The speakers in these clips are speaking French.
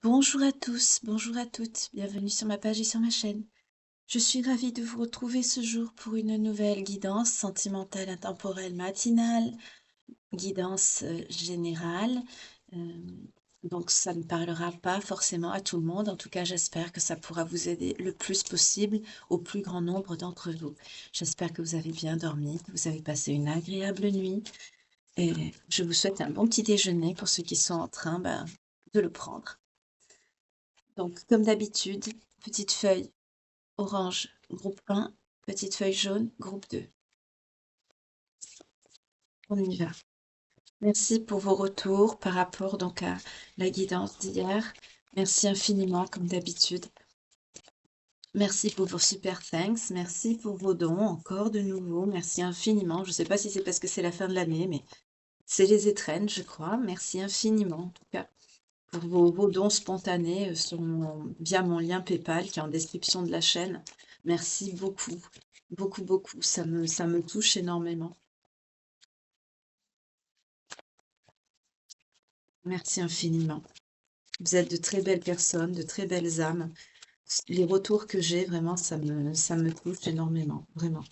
Bonjour à tous, bonjour à toutes, bienvenue sur ma page et sur ma chaîne. Je suis ravie de vous retrouver ce jour pour une nouvelle guidance sentimentale intemporelle matinale, guidance générale. Euh, donc ça ne parlera pas forcément à tout le monde, en tout cas j'espère que ça pourra vous aider le plus possible au plus grand nombre d'entre vous. J'espère que vous avez bien dormi, que vous avez passé une agréable nuit et je vous souhaite un bon petit déjeuner pour ceux qui sont en train de le prendre. Donc, comme d'habitude, petite feuille orange, groupe 1, petite feuille jaune, groupe 2. On y va. Merci pour vos retours par rapport donc à la guidance d'hier. Merci infiniment, comme d'habitude. Merci pour vos super thanks. Merci pour vos dons, encore de nouveau. Merci infiniment. Je ne sais pas si c'est parce que c'est la fin de l'année, mais c'est les étrennes, je crois. Merci infiniment, en tout cas, pour vos dons spontanés via mon lien PayPal qui est en description de la chaîne. Merci beaucoup, beaucoup, beaucoup. Ça me touche énormément. Merci infiniment. Vous êtes de très belles personnes, de très belles âmes. Les retours que j'ai, vraiment, ça me touche énormément, vraiment.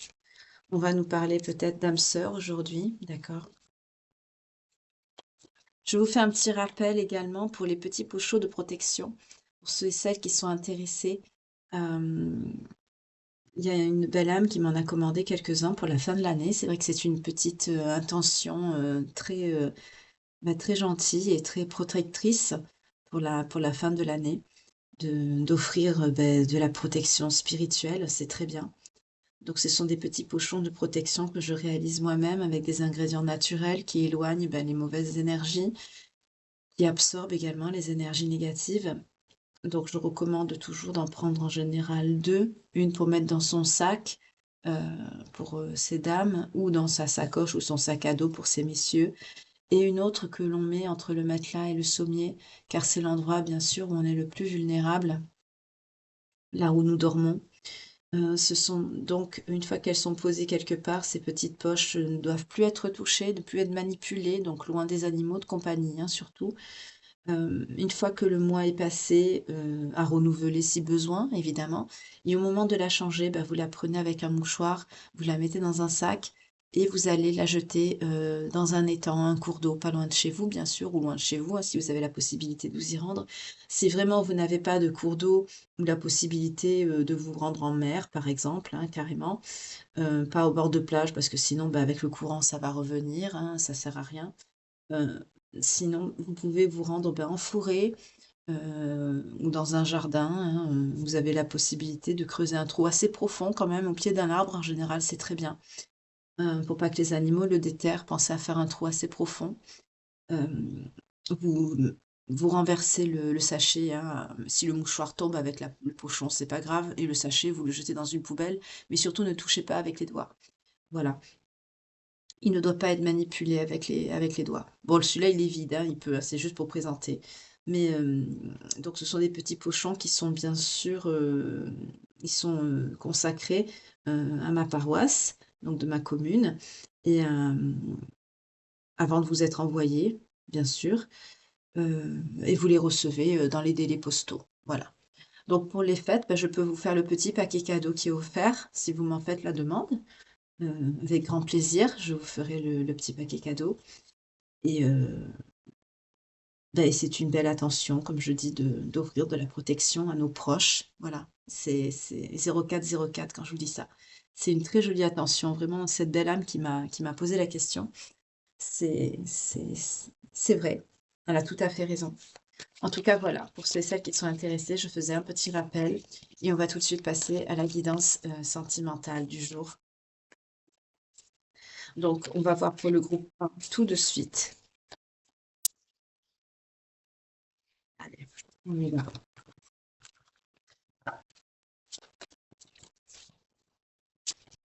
On va nous parler peut-être d'âme sœur aujourd'hui, d'accord? Je vous fais un petit rappel également pour les petits pochos de protection, pour ceux et celles qui sont intéressés. Euh, Il y a une belle âme qui m'en a commandé quelques-uns pour la fin de l'année. C'est vrai que c'est une petite intention très gentille et très protectrice pour la fin de l'année, d'offrir de la protection spirituelle, c'est très bien. Donc ce sont des petits pochons de protection que je réalise moi-même avec des ingrédients naturels qui éloignent les mauvaises énergies, qui absorbent également les énergies négatives. Donc je recommande toujours d'en prendre en général 2, une pour mettre dans son sac euh, pour ces dames, ou dans sa sacoche ou son sac à dos pour ces messieurs, et une autre que l'on met entre le matelas et le sommier, car c'est l'endroit bien sûr où on est le plus vulnérable, là où nous dormons. Ce sont donc, une fois qu'elles sont posées quelque part, ces petites poches ne doivent plus être touchées, ne plus être manipulées, donc loin des animaux de compagnie, hein, surtout. Une fois que le mois est passé, à renouveler si besoin, évidemment. Et au moment de la changer, vous la prenez avec un mouchoir, vous la mettez dans un sac et vous allez la jeter dans un étang, un cours d'eau, pas loin de chez vous, bien sûr, ou loin de chez vous, hein, si vous avez la possibilité de vous y rendre. Si vraiment vous n'avez pas de cours d'eau ou la possibilité de vous rendre en mer, par exemple, hein, carrément, pas au bord de plage, parce que sinon, avec le courant, ça va revenir, hein, ça sert à rien. Heu, Sinon, vous pouvez vous rendre, en forêt, ou dans un jardin, hein, vous avez la possibilité de creuser un trou assez profond quand même au pied d'un arbre, en général, c'est très bien. Pour pas que les animaux le déterrent, pensez à faire un trou assez profond. Hem, vous vous renversez le sachet, hein, si le mouchoir tombe avec le pochon, c'est pas grave, et le sachet, vous le jetez dans une poubelle, mais surtout ne touchez pas avec les doigts. Voilà. Il ne doit pas être manipulé avec les doigts. Bon, celui-là, il est vide, hein, il peut, hein, c'est juste pour présenter. Mais donc ce sont des petits pochons qui sont bien sûr, ils sont, consacrés, à ma paroisse, donc de ma commune, et avant de vous être envoyés, bien sûr, et vous les recevez, dans les délais postaux. Voilà. Donc pour les fêtes, je peux vous faire le petit paquet cadeau qui est offert, si vous m'en faites la demande. Avec grand plaisir, je vous ferai le petit paquet cadeau. Et c'est une belle attention, comme je dis, d'offrir de la protection à nos proches. Voilà, c'est 0404 quand je vous dis ça. C'est une très jolie attention, vraiment, cette belle âme qui m'a posé la question. C'est vrai, elle a tout à fait raison. En tout cas, voilà, pour ceux et celles qui sont intéressés, je faisais un petit rappel et on va tout de suite passer à la guidance sentimentale du jour. Donc, on va voir pour le groupe 1 tout de suite. Allez, on y va.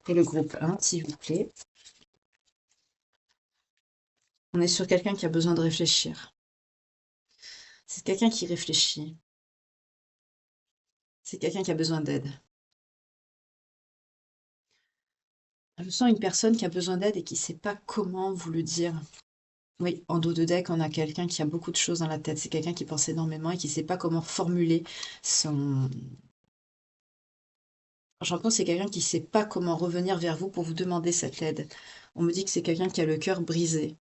Pour le groupe 1, s'il vous plaît. On est sur quelqu'un qui a besoin de réfléchir. C'est quelqu'un qui réfléchit. C'est quelqu'un qui a besoin d'aide. Je sens une personne qui a besoin d'aide et qui ne sait pas comment vous le dire. Oui, en dos de deck, on a quelqu'un qui a beaucoup de choses dans la tête. C'est quelqu'un qui pense énormément et qui ne sait pas comment formuler son... J'entends, c'est quelqu'un qui ne sait pas comment revenir vers vous pour vous demander cette aide. On me dit que c'est quelqu'un qui a le cœur brisé.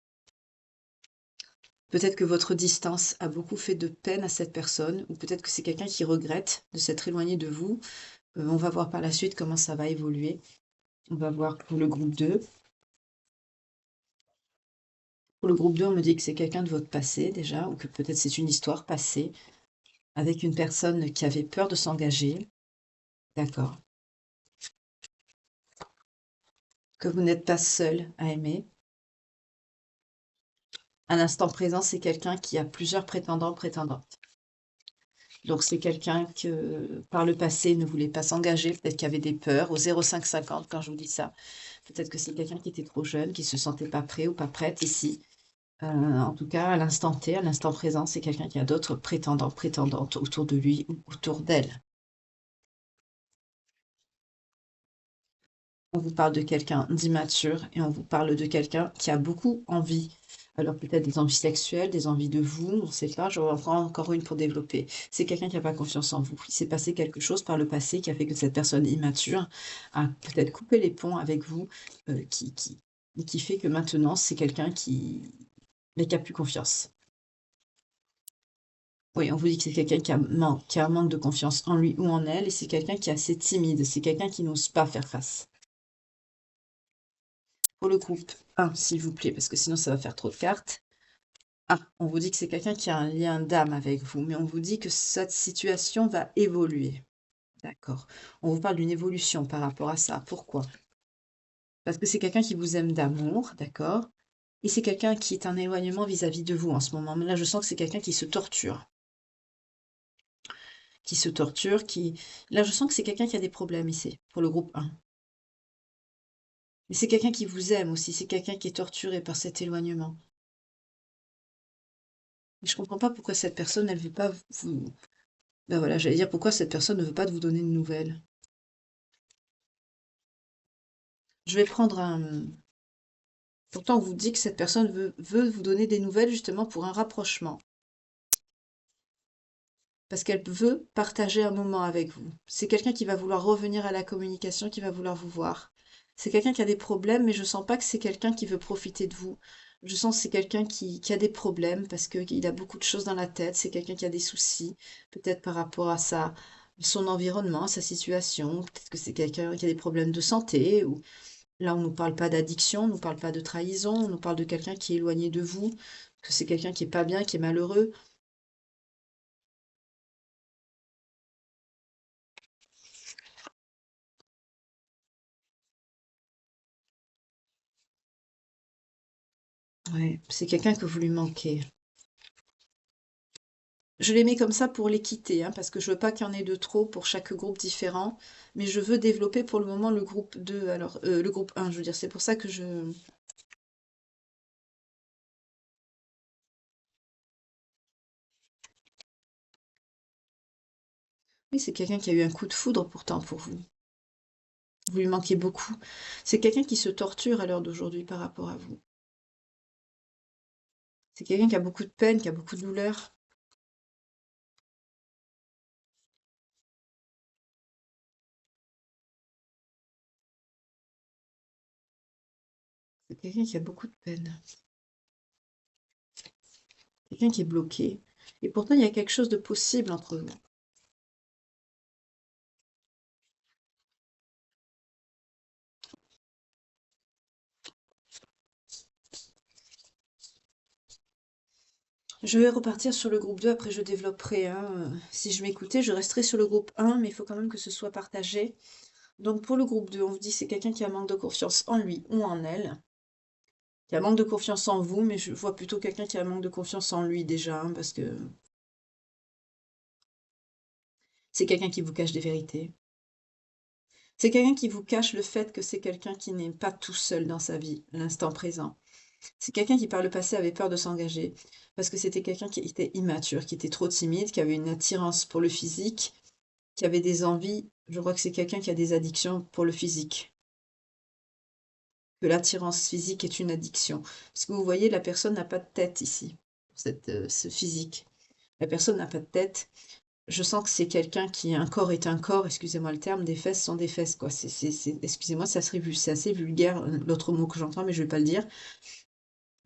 Peut-être que votre distance a beaucoup fait de peine à cette personne, ou peut-être que c'est quelqu'un qui regrette de s'être éloigné de vous. On va voir par la suite comment ça va évoluer. On va voir pour le groupe 2. Pour le groupe 2, on me dit que c'est quelqu'un de votre passé déjà, ou que peut-être c'est une histoire passée, avec une personne qui avait peur de s'engager. D'accord. Que vous n'êtes pas seul à aimer. À l'instant présent, c'est quelqu'un qui a plusieurs prétendants, prétendantes. Donc c'est quelqu'un que par le passé ne voulait pas s'engager, peut-être qu'il avait des peurs, au 0,550 quand je vous dis ça. Peut-être que c'est quelqu'un qui était trop jeune, qui se sentait pas prêt ou pas prête ici. En tout cas, à l'instant T, à l'instant présent, c'est quelqu'un qui a d'autres prétendants, prétendantes autour de lui ou autour d'elle. On vous parle de quelqu'un d'immature et on vous parle de quelqu'un qui a beaucoup envie. Alors peut-être des envies sexuelles, des envies de vous, on ne sait pas, j'en prends encore une pour développer. C'est quelqu'un qui n'a pas confiance en vous. Il s'est passé quelque chose par le passé qui a fait que cette personne immature a peut-être coupé les ponts avec vous, qui fait que maintenant c'est quelqu'un mais qui a plus confiance. Oui, on vous dit que c'est quelqu'un qui a un manque de confiance en lui ou en elle, et c'est quelqu'un qui est assez timide, c'est quelqu'un qui n'ose pas faire face. Pour le groupe 1, s'il vous plaît, parce que sinon ça va faire trop de cartes. Ah, on vous dit que c'est quelqu'un qui a un lien d'âme avec vous, mais on vous dit que cette situation va évoluer. D'accord. On vous parle d'une évolution par rapport à ça. Pourquoi? Parce que c'est quelqu'un qui vous aime d'amour, d'accord? Et c'est quelqu'un qui est en éloignement vis-à-vis de vous en ce moment. Mais là, je sens que c'est quelqu'un qui se torture. Qui se torture, qui... Là, je sens que c'est quelqu'un qui a des problèmes ici, pour le groupe 1. Mais c'est quelqu'un qui vous aime aussi, c'est quelqu'un qui est torturé par cet éloignement. Mais je comprends pas pourquoi cette personne, elle veut pas vous... Ben voilà, j'allais dire pourquoi cette personne ne veut pas de vous donner de nouvelles. Je vais prendre un... Pourtant, on vous dit que cette personne veut vous donner des nouvelles justement pour un rapprochement. Parce qu'elle veut partager un moment avec vous. C'est quelqu'un qui va vouloir revenir à la communication, qui va vouloir vous voir. C'est quelqu'un qui a des problèmes, mais je sens pas que c'est quelqu'un qui veut profiter de vous. Je sens que c'est quelqu'un qui a des problèmes parce qu'il a beaucoup de choses dans la tête. C'est quelqu'un qui a des soucis, peut-être par rapport à son environnement, à sa situation. Peut-être que c'est quelqu'un qui a des problèmes de santé. Ou là, on ne nous parle pas d'addiction, on ne nous parle pas de trahison, on nous parle de quelqu'un qui est éloigné de vous, que c'est quelqu'un qui est pas bien, qui est malheureux. Ouais, c'est quelqu'un que vous lui manquez. Je les mets comme ça pour l'équité, hein, parce que je veux pas qu'il y en ait de trop pour chaque groupe différent, mais je veux développer pour le moment le groupe 2, alors le groupe 1, je veux dire, c'est pour ça que je... Oui, c'est quelqu'un qui a eu un coup de foudre pourtant pour vous. Vous lui manquez beaucoup. C'est quelqu'un qui se torture à l'heure d'aujourd'hui par rapport à vous. C'est quelqu'un qui a beaucoup de peine, qui a beaucoup de douleur. C'est quelqu'un qui a beaucoup de peine. Quelqu'un qui est bloqué. Et pourtant, il y a quelque chose de possible entre vous. Je vais repartir sur le groupe 2, après je développerai, hein. Si je m'écoutais, je resterai sur le groupe 1, mais il faut quand même que ce soit partagé. Donc pour le groupe 2, on vous dit c'est quelqu'un qui a un manque de confiance en lui ou en elle, qui a un manque de confiance en vous, mais je vois plutôt quelqu'un qui a un manque de confiance en lui déjà, hein, parce que c'est quelqu'un qui vous cache des vérités. C'est quelqu'un qui vous cache le fait que c'est quelqu'un qui n'est pas tout seul dans sa vie, l'instant présent. C'est quelqu'un qui par le passé avait peur de s'engager, parce que c'était quelqu'un qui était immature, qui était trop timide, qui avait une attirance pour le physique, qui avait des envies. Je crois que c'est quelqu'un qui a des addictions pour le physique. que l'attirance physique est une addiction. Parce que vous voyez, la personne n'a pas de tête ici, ce physique. La personne n'a pas de tête. Je sens que c'est quelqu'un qui un corps est un corps, excusez-moi le terme, des fesses sont des fesses, quoi. Excusez-moi, c'est assez vulgaire, l'autre mot que j'entends, mais je vais pas le dire.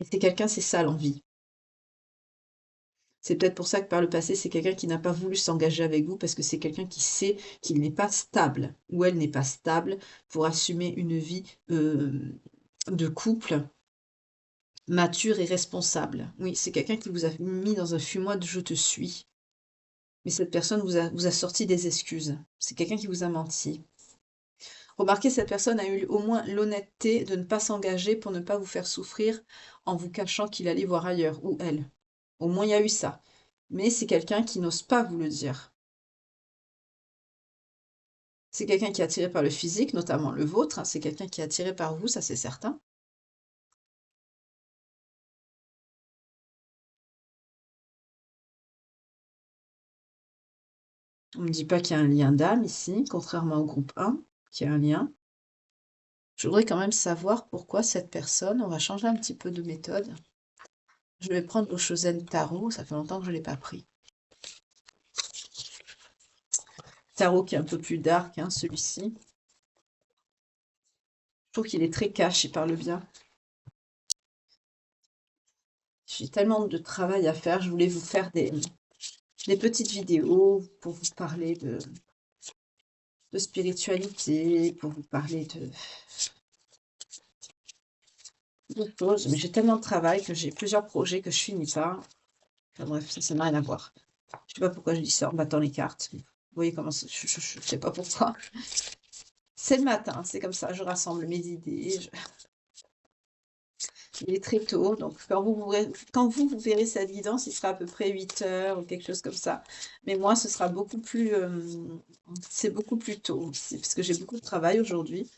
Et c'est quelqu'un, c'est ça l'envie. C'est peut-être pour ça que par le passé, c'est quelqu'un qui n'a pas voulu s'engager avec vous parce que c'est quelqu'un qui sait qu'il n'est pas stable ou elle n'est pas stable pour assumer une vie de couple mature et responsable. Oui, c'est quelqu'un qui vous a mis dans un fumoir de je te suis. Mais cette personne vous a sorti des excuses. C'est quelqu'un qui vous a menti. Remarquez, cette personne a eu au moins l'honnêteté de ne pas s'engager pour ne pas vous faire souffrir en vous cachant qu'il allait voir ailleurs, ou elle. Au moins, il y a eu ça. Mais c'est quelqu'un qui n'ose pas vous le dire. C'est quelqu'un qui est attiré par le physique, notamment le vôtre, hein. C'est quelqu'un qui est attiré par vous, ça c'est certain. On ne me dit pas qu'il y a un lien d'âme ici, contrairement au groupe 1, qui a un lien. Je voudrais quand même savoir pourquoi cette personne, on va changer un petit peu de méthode. Je vais prendre le Shosen Tarot, ça fait longtemps que je ne l'ai pas pris. Tarot qui est un peu plus dark, hein, celui-ci. Je trouve qu'il est très cash, il parle bien. J'ai tellement de travail à faire, je voulais vous faire des petites vidéos pour vous parler de spiritualité, pour vous parler de choses. Mais j'ai tellement de travail que j'ai plusieurs projets que je finis pas. Enfin bref, ça n'a rien à voir. Je sais pas pourquoi je dis ça en battant les cartes. Vous voyez comment je sais pas pourquoi. C'est le matin, c'est comme ça, je rassemble mes idées. Il est très tôt, donc quand vous verrez cette guidance, il sera à peu près 8 heures ou quelque chose comme ça. Mais moi, ce sera beaucoup plus, c'est beaucoup plus tôt, c'est parce que j'ai beaucoup de travail aujourd'hui.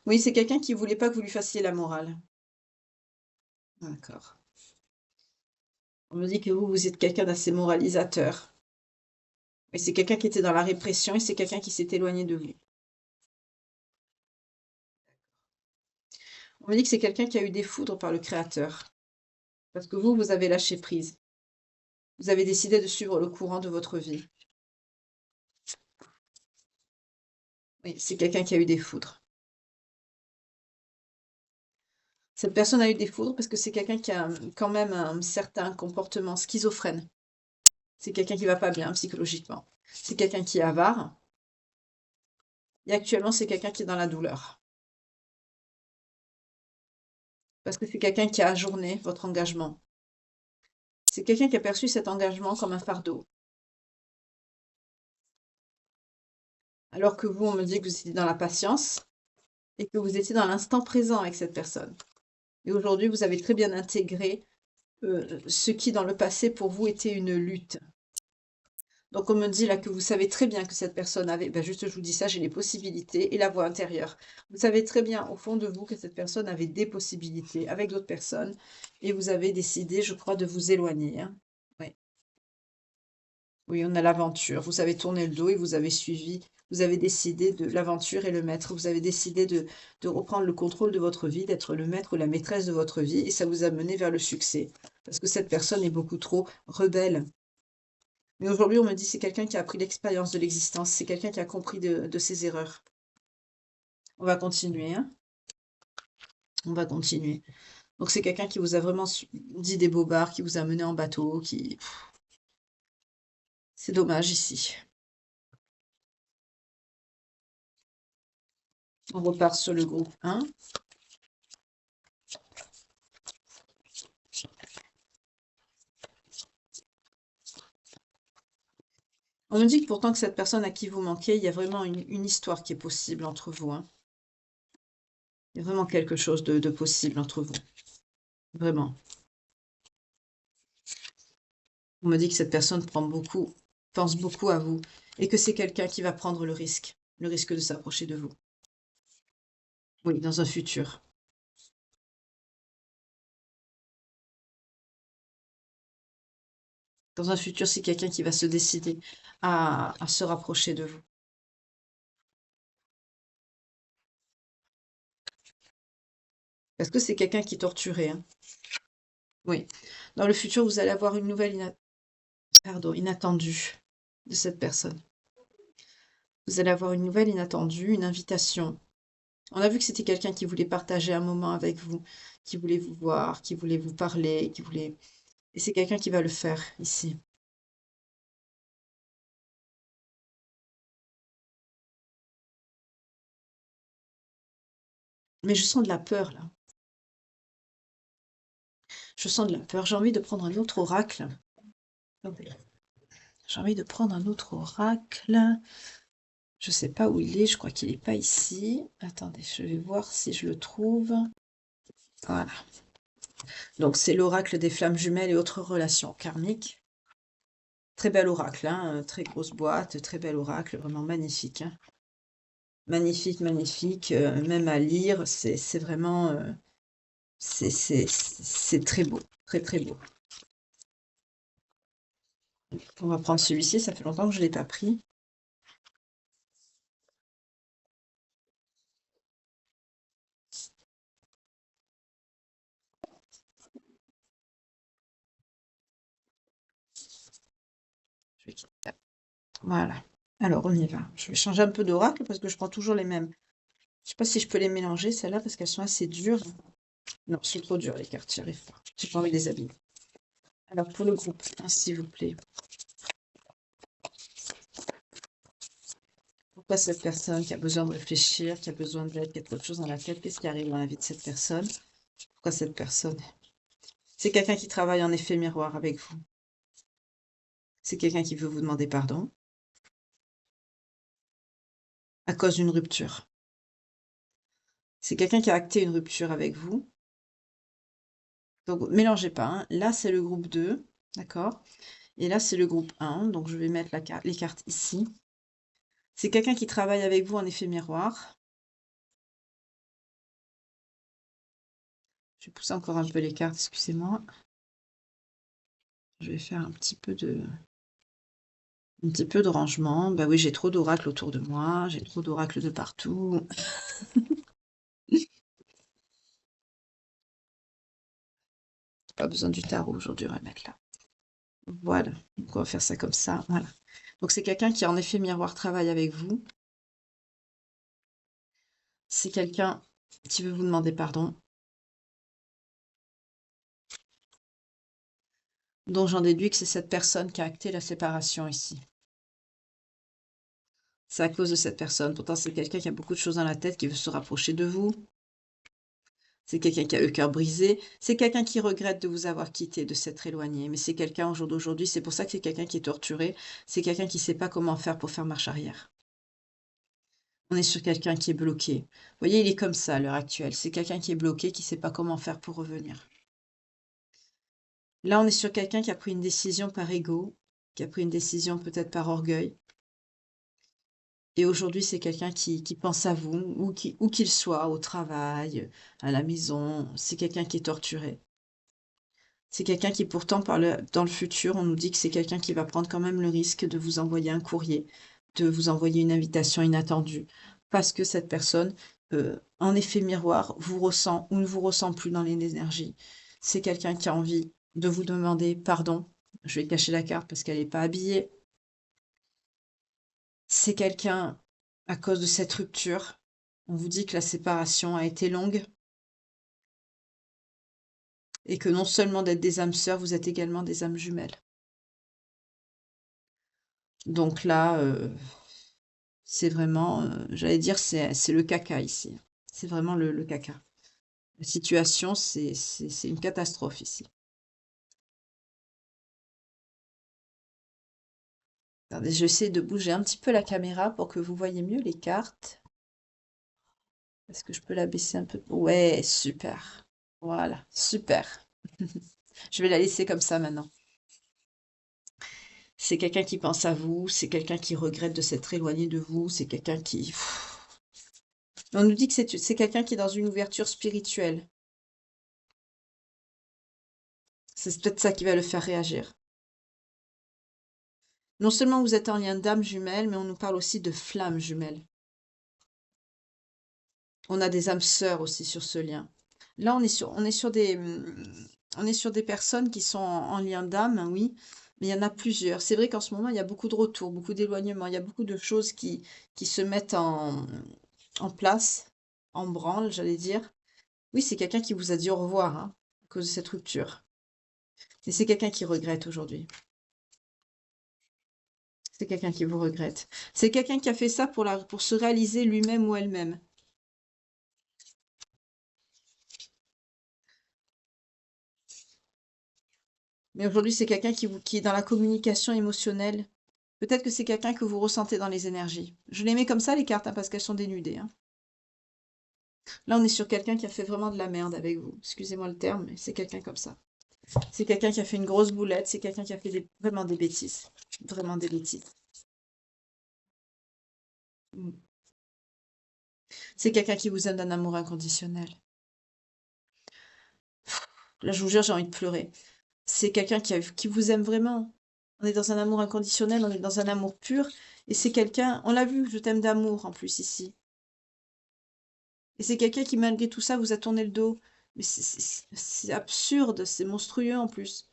Oui, c'est quelqu'un qui voulait pas que vous lui fassiez la morale. D'accord. On me dit que vous êtes quelqu'un d'assez moralisateur. Et c'est quelqu'un qui était dans la répression et c'est quelqu'un qui s'est éloigné de vous. On me dit que c'est quelqu'un qui a eu des foudres par le Créateur. Parce que vous avez lâché prise. Vous avez décidé de suivre le courant de votre vie. Oui, c'est quelqu'un qui a eu des foudres. Cette personne a eu des foudres parce que c'est quelqu'un qui a quand même un certain comportement schizophrène. C'est quelqu'un qui va pas bien psychologiquement. C'est quelqu'un qui est avare. Et actuellement, c'est quelqu'un qui est dans la douleur. Parce que c'est quelqu'un qui a ajourné votre engagement. C'est quelqu'un qui a perçu cet engagement comme un fardeau. Alors que vous, on me dit que vous étiez dans la patience et que vous étiez dans l'instant présent avec cette personne. Et aujourd'hui, vous avez très bien intégré ce qui, dans le passé, pour vous, était une lutte. Donc on me dit là que vous savez très bien que cette personne avait, ben juste je vous dis ça, j'ai les possibilités et la voix intérieure. Vous savez très bien au fond de vous que cette personne avait des possibilités avec d'autres personnes et vous avez décidé, je crois, de vous éloigner, hein. Oui, oui, on a l'aventure. Vous avez tourné le dos et vous avez suivi, vous avez décidé de l'aventure et le maître. Vous avez décidé de reprendre le contrôle de votre vie, d'être le maître ou la maîtresse de votre vie et ça vous a mené vers le succès. Parce que cette personne est beaucoup trop rebelle. Mais aujourd'hui, on me dit c'est quelqu'un qui a appris l'expérience de l'existence, c'est quelqu'un qui a compris de ses erreurs. On va continuer, hein? On va continuer. Donc c'est quelqu'un qui vous a vraiment dit des bobards, qui vous a mené en bateau, qui... C'est dommage ici. On repart sur le groupe 1. On me dit que pourtant que cette personne à qui vous manquez, il y a vraiment une histoire qui est possible entre vous, hein. Il y a vraiment quelque chose de possible entre vous. Vraiment. On me dit que cette personne prend beaucoup, pense beaucoup à vous et que c'est quelqu'un qui va prendre le risque de s'approcher de vous. Oui, dans un futur. Dans un futur, c'est quelqu'un qui va se décider à se rapprocher de vous. Parce que c'est quelqu'un qui est torturé, hein. Oui. Dans le futur, vous allez avoir une nouvelle inattendue de cette personne. Vous allez avoir une nouvelle inattendue, une invitation. On a vu que c'était quelqu'un qui voulait partager un moment avec vous, qui voulait vous voir, qui voulait vous parler, qui voulait... Et c'est quelqu'un qui va le faire ici. Mais je sens de la peur, là. Je sens de la peur. J'ai envie de prendre un autre oracle. Attendez. J'ai envie de prendre un autre oracle. Je sais pas où il est, je crois qu'il est pas ici. Attendez, je vais voir si je le trouve. Voilà. Donc c'est l'oracle des flammes jumelles et autres relations karmiques. Très bel oracle, hein, très grosse boîte, très bel oracle, vraiment magnifique, hein. Magnifique, magnifique, même à lire, c'est vraiment, c'est très beau, très, très beau. On va prendre celui-ci, ça fait longtemps que je ne l'ai pas pris. Je vais quitter. Voilà. Alors on y va. Je vais changer un peu d'oracle parce que je prends toujours les mêmes. Je sais pas si je peux les mélanger, celles-là, parce qu'elles sont assez dures. Non, c'est trop dur les cartes, j'y arrive pas. J'ai pas envie de les abîmer. Alors pour le groupe 1, s'il vous plaît. Pourquoi cette personne qui a besoin de réfléchir, qui a besoin d'aide, qui a trop de choses dans la tête, qu'est-ce qui arrive dans la vie de cette personne? Pourquoi cette personne? C'est quelqu'un qui travaille en effet miroir avec vous. C'est quelqu'un qui veut vous demander pardon à cause d'une rupture. C'est quelqu'un qui a acté une rupture avec vous. Donc, mélangez pas, hein. Là, c'est le groupe 2, d'accord? Et là, c'est le groupe 1. Donc, je vais mettre les cartes ici. C'est quelqu'un qui travaille avec vous en effet miroir. Je vais pousser encore un peu les cartes, excusez-moi. Je vais faire un petit peu de rangement. Bah oui, j'ai trop d'oracles autour de moi, j'ai trop d'oracles de partout. Pas besoin du tarot aujourd'hui, on va mettre là. Voilà, donc on va faire ça comme ça, voilà. Donc c'est quelqu'un qui en effet miroir travaille avec vous. C'est quelqu'un qui veut vous demander pardon. Donc j'en déduis que c'est cette personne qui a acté la séparation ici. C'est à cause de cette personne. Pourtant, c'est quelqu'un qui a beaucoup de choses dans la tête, qui veut se rapprocher de vous. C'est quelqu'un qui a le cœur brisé. C'est quelqu'un qui regrette de vous avoir quitté, de s'être éloigné. Mais c'est quelqu'un au jour d'aujourd'hui, c'est pour ça que c'est quelqu'un qui est torturé. C'est quelqu'un qui ne sait pas comment faire pour faire marche arrière. On est sur quelqu'un qui est bloqué. Vous voyez, il est comme ça à l'heure actuelle. C'est quelqu'un qui est bloqué, qui ne sait pas comment faire pour revenir. Là, on est sur quelqu'un qui a pris une décision par ego, qui a pris une décision peut-être par orgueil. Et aujourd'hui, c'est quelqu'un qui pense à vous, où qu'il soit, au travail, à la maison. C'est quelqu'un qui est torturé. C'est quelqu'un qui pourtant, dans le futur, on nous dit que c'est quelqu'un qui va prendre quand même le risque de vous envoyer un courrier, de vous envoyer une invitation inattendue, parce que cette personne, en effet miroir, vous ressent ou ne vous ressent plus dans les énergies. C'est quelqu'un qui a envie de vous demander pardon. Je vais cacher la carte parce qu'elle n'est pas habillée. C'est quelqu'un, à cause de cette rupture, on vous dit que la séparation a été longue et que non seulement d'être des âmes sœurs, vous êtes également des âmes jumelles. Donc là, c'est vraiment, j'allais dire, c'est le caca ici. C'est vraiment le caca. La situation, c'est une catastrophe ici. Attendez, je vais essayer de bouger un petit peu la caméra pour que vous voyez mieux les cartes. Est-ce que je peux la baisser un peu? Ouais, super. Voilà, super. Je vais la laisser comme ça maintenant. C'est quelqu'un qui pense à vous, c'est quelqu'un qui regrette de s'être éloigné de vous, c'est quelqu'un qui... On nous dit que c'est quelqu'un qui est dans une ouverture spirituelle. C'est peut-être ça qui va le faire réagir. Non seulement vous êtes en lien d'âme jumelle, mais on nous parle aussi de flammes jumelles. On a des âmes sœurs aussi sur ce lien. Là, on est sur des personnes qui sont en lien d'âme, hein, oui, mais il y en a plusieurs. C'est vrai qu'en ce moment, il y a beaucoup de retours, beaucoup d'éloignements, il y a beaucoup de choses qui se mettent en place, en branle, j'allais dire. Oui, c'est quelqu'un qui vous a dit au revoir, hein, à cause de cette rupture. Et c'est quelqu'un qui regrette aujourd'hui. C'est quelqu'un qui vous regrette. C'est quelqu'un qui a fait ça pour se réaliser lui-même ou elle-même. Mais aujourd'hui, c'est quelqu'un qui est dans la communication émotionnelle. Peut-être que c'est quelqu'un que vous ressentez dans les énergies. Je les mets comme ça, les cartes, hein, parce qu'elles sont dénudées, hein. Là, on est sur quelqu'un qui a fait vraiment de la merde avec vous. Excusez-moi le terme, mais c'est quelqu'un comme ça. C'est quelqu'un qui a fait une grosse boulette. C'est quelqu'un qui a fait vraiment des bêtises. Vraiment des bêtises. Mm. C'est quelqu'un qui vous aime d'un amour inconditionnel. Là, je vous jure, j'ai envie de pleurer. C'est quelqu'un qui vous aime vraiment. On est dans un amour inconditionnel, on est dans un amour pur. Et c'est quelqu'un, on l'a vu, je t'aime d'amour en plus ici. Et c'est quelqu'un qui, malgré tout ça, vous a tourné le dos. Mais c'est absurde, c'est monstrueux en plus.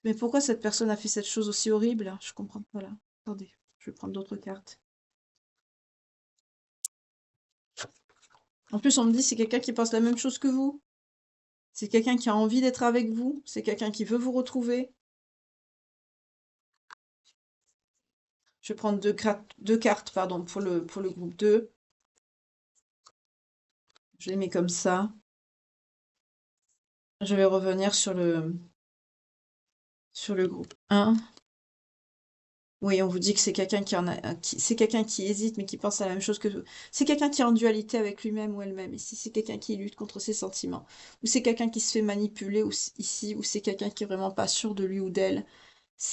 Mais pourquoi cette personne a fait cette chose aussi horrible? Je comprends pas là. Attendez, je vais prendre d'autres cartes. En plus, on me dit c'est quelqu'un qui pense la même chose que vous. C'est quelqu'un qui a envie d'être avec vous. C'est quelqu'un qui veut vous retrouver. Je vais prendre deux cartes pardon, pour le groupe 2. Je les mets comme ça. Je vais revenir sur le groupe 1. Oui, on vous dit que c'est quelqu'un c'est quelqu'un qui hésite, mais qui pense à la même chose que vous. C'est quelqu'un qui est en dualité avec lui-même ou elle-même. Ici, c'est quelqu'un qui lutte contre ses sentiments. Ou c'est quelqu'un qui se fait manipuler ici, ou c'est quelqu'un qui est vraiment pas sûr de lui ou d'elle.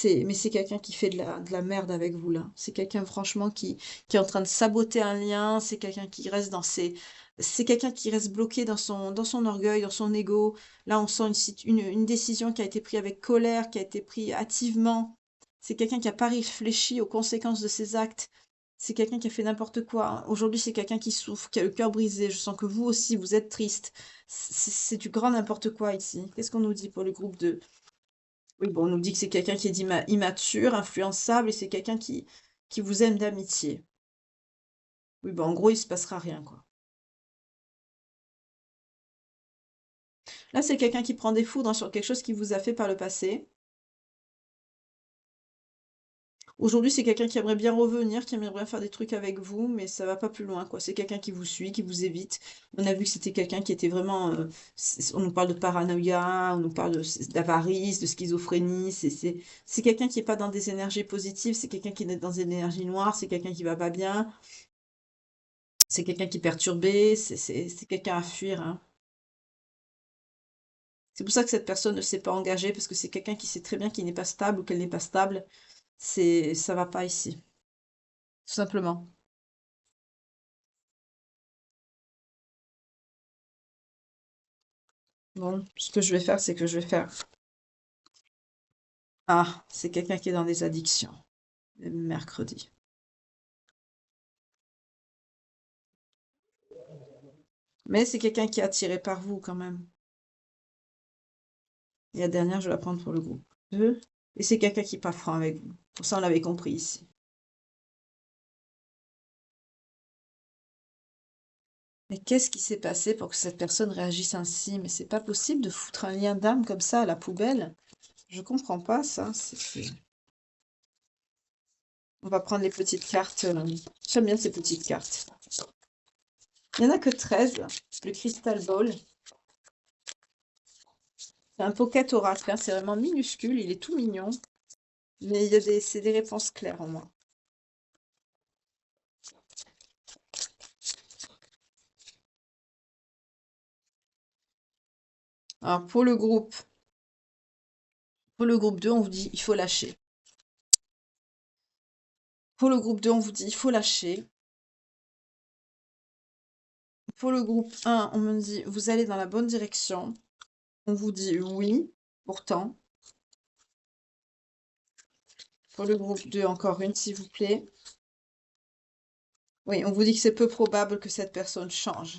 Mais c'est quelqu'un qui fait de la merde avec vous, là. C'est quelqu'un, franchement, qui est en train de saboter un lien. C'est quelqu'un qui reste c'est quelqu'un qui reste bloqué dans son orgueil, dans son ego. Là, on sent une décision qui a été prise avec colère, qui a été prise hâtivement. C'est quelqu'un qui n'a pas réfléchi aux conséquences de ses actes. C'est quelqu'un qui a fait n'importe quoi. Aujourd'hui, c'est quelqu'un qui souffre, qui a le cœur brisé. Je sens que vous aussi, vous êtes triste. C'est du grand n'importe quoi ici. Qu'est-ce qu'on nous dit pour le groupe 2? Oui, bon, on nous dit que c'est quelqu'un qui est immature, influençable, et c'est quelqu'un qui vous aime d'amitié. Oui, bon, en gros, il se passera rien, quoi. Là, c'est quelqu'un qui prend des foudres, hein, sur quelque chose qui vous a fait par le passé. Aujourd'hui, c'est quelqu'un qui aimerait bien revenir, qui aimerait bien faire des trucs avec vous, mais ça va pas plus loin, quoi. C'est quelqu'un qui vous suit, qui vous évite. On a vu que c'était quelqu'un qui était vraiment, on nous parle de paranoïa, on nous parle d'avarice, de schizophrénie. C'est quelqu'un qui est pas dans des énergies positives, c'est quelqu'un qui est dans des énergies noires, c'est quelqu'un qui va pas bien. C'est quelqu'un qui est perturbé, c'est quelqu'un à fuir, hein. C'est pour ça que cette personne ne s'est pas engagée, parce que c'est quelqu'un qui sait très bien qu'il n'est pas stable ou qu'elle n'est pas stable. Ça va pas ici, tout simplement. Bon, ce que je vais faire, c'est que je vais faire. Ah, c'est quelqu'un qui est dans des addictions. Le mercredi. Mais c'est quelqu'un qui est attiré par vous quand même. Et la dernière, je vais la prendre pour le groupe 2. Et c'est quelqu'un qui n'est pas franc avec vous. Pour ça, on l'avait compris ici. Mais qu'est-ce qui s'est passé pour que cette personne réagisse ainsi? Mais c'est pas possible de foutre un lien d'âme comme ça à la poubelle. Je comprends pas ça. On va prendre les petites cartes. J'aime bien ces petites cartes. Il n'y en a que 13. Le Crystal Ball. C'est un pocket oracle, hein. C'est vraiment minuscule. Il est tout mignon. Mais c'est des réponses claires en moi. Alors, pour le groupe 2, on vous dit il faut lâcher. Pour le groupe 2, on vous dit il faut lâcher. Pour le groupe 1, on me dit vous allez dans la bonne direction. On vous dit oui, pourtant. Pour le groupe 2, encore une, s'il vous plaît. Oui, on vous dit que c'est peu probable que cette personne change.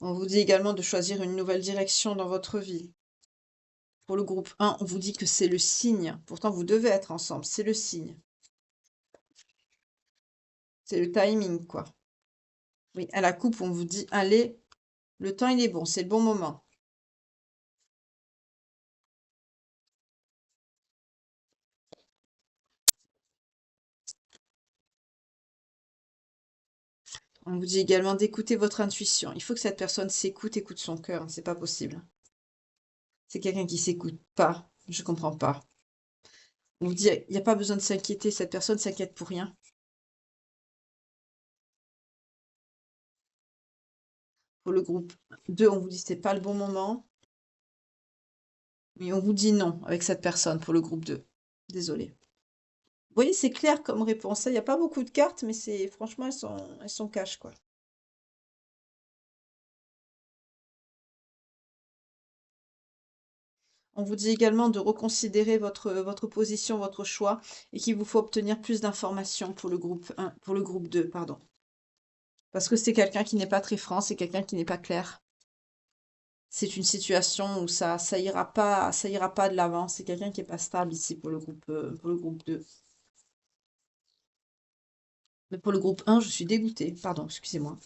On vous dit également de choisir une nouvelle direction dans votre vie. Pour le groupe 1, on vous dit que c'est le signe. Pourtant, vous devez être ensemble. C'est le signe. C'est le timing, quoi. Oui, à la coupe, on vous dit, allez, le temps, il est bon. C'est le bon moment. On vous dit également d'écouter votre intuition. Il faut que cette personne s'écoute, écoute son cœur. C'est pas possible. C'est quelqu'un qui s'écoute pas. Je comprends pas. On vous dit, il n'y a pas besoin de s'inquiéter. Cette personne s'inquiète pour rien. Pour le groupe 2, on vous dit c'est pas le bon moment. Mais on vous dit non avec cette personne pour le groupe 2. Désolé. Vous voyez, c'est clair comme réponse. Il n'y a pas beaucoup de cartes, mais c'est franchement, elles sont cash, quoi. On vous dit également de reconsidérer votre position, votre choix, et qu'il vous faut obtenir plus d'informations pour le groupe 1, pour le groupe 2, pardon. Parce que c'est quelqu'un qui n'est pas très franc, c'est quelqu'un qui n'est pas clair. C'est une situation où ça ira pas de l'avant. C'est quelqu'un qui est pas stable ici pour le groupe 2. Mais pour le groupe 1, je suis dégoûtée. Pardon, excusez-moi.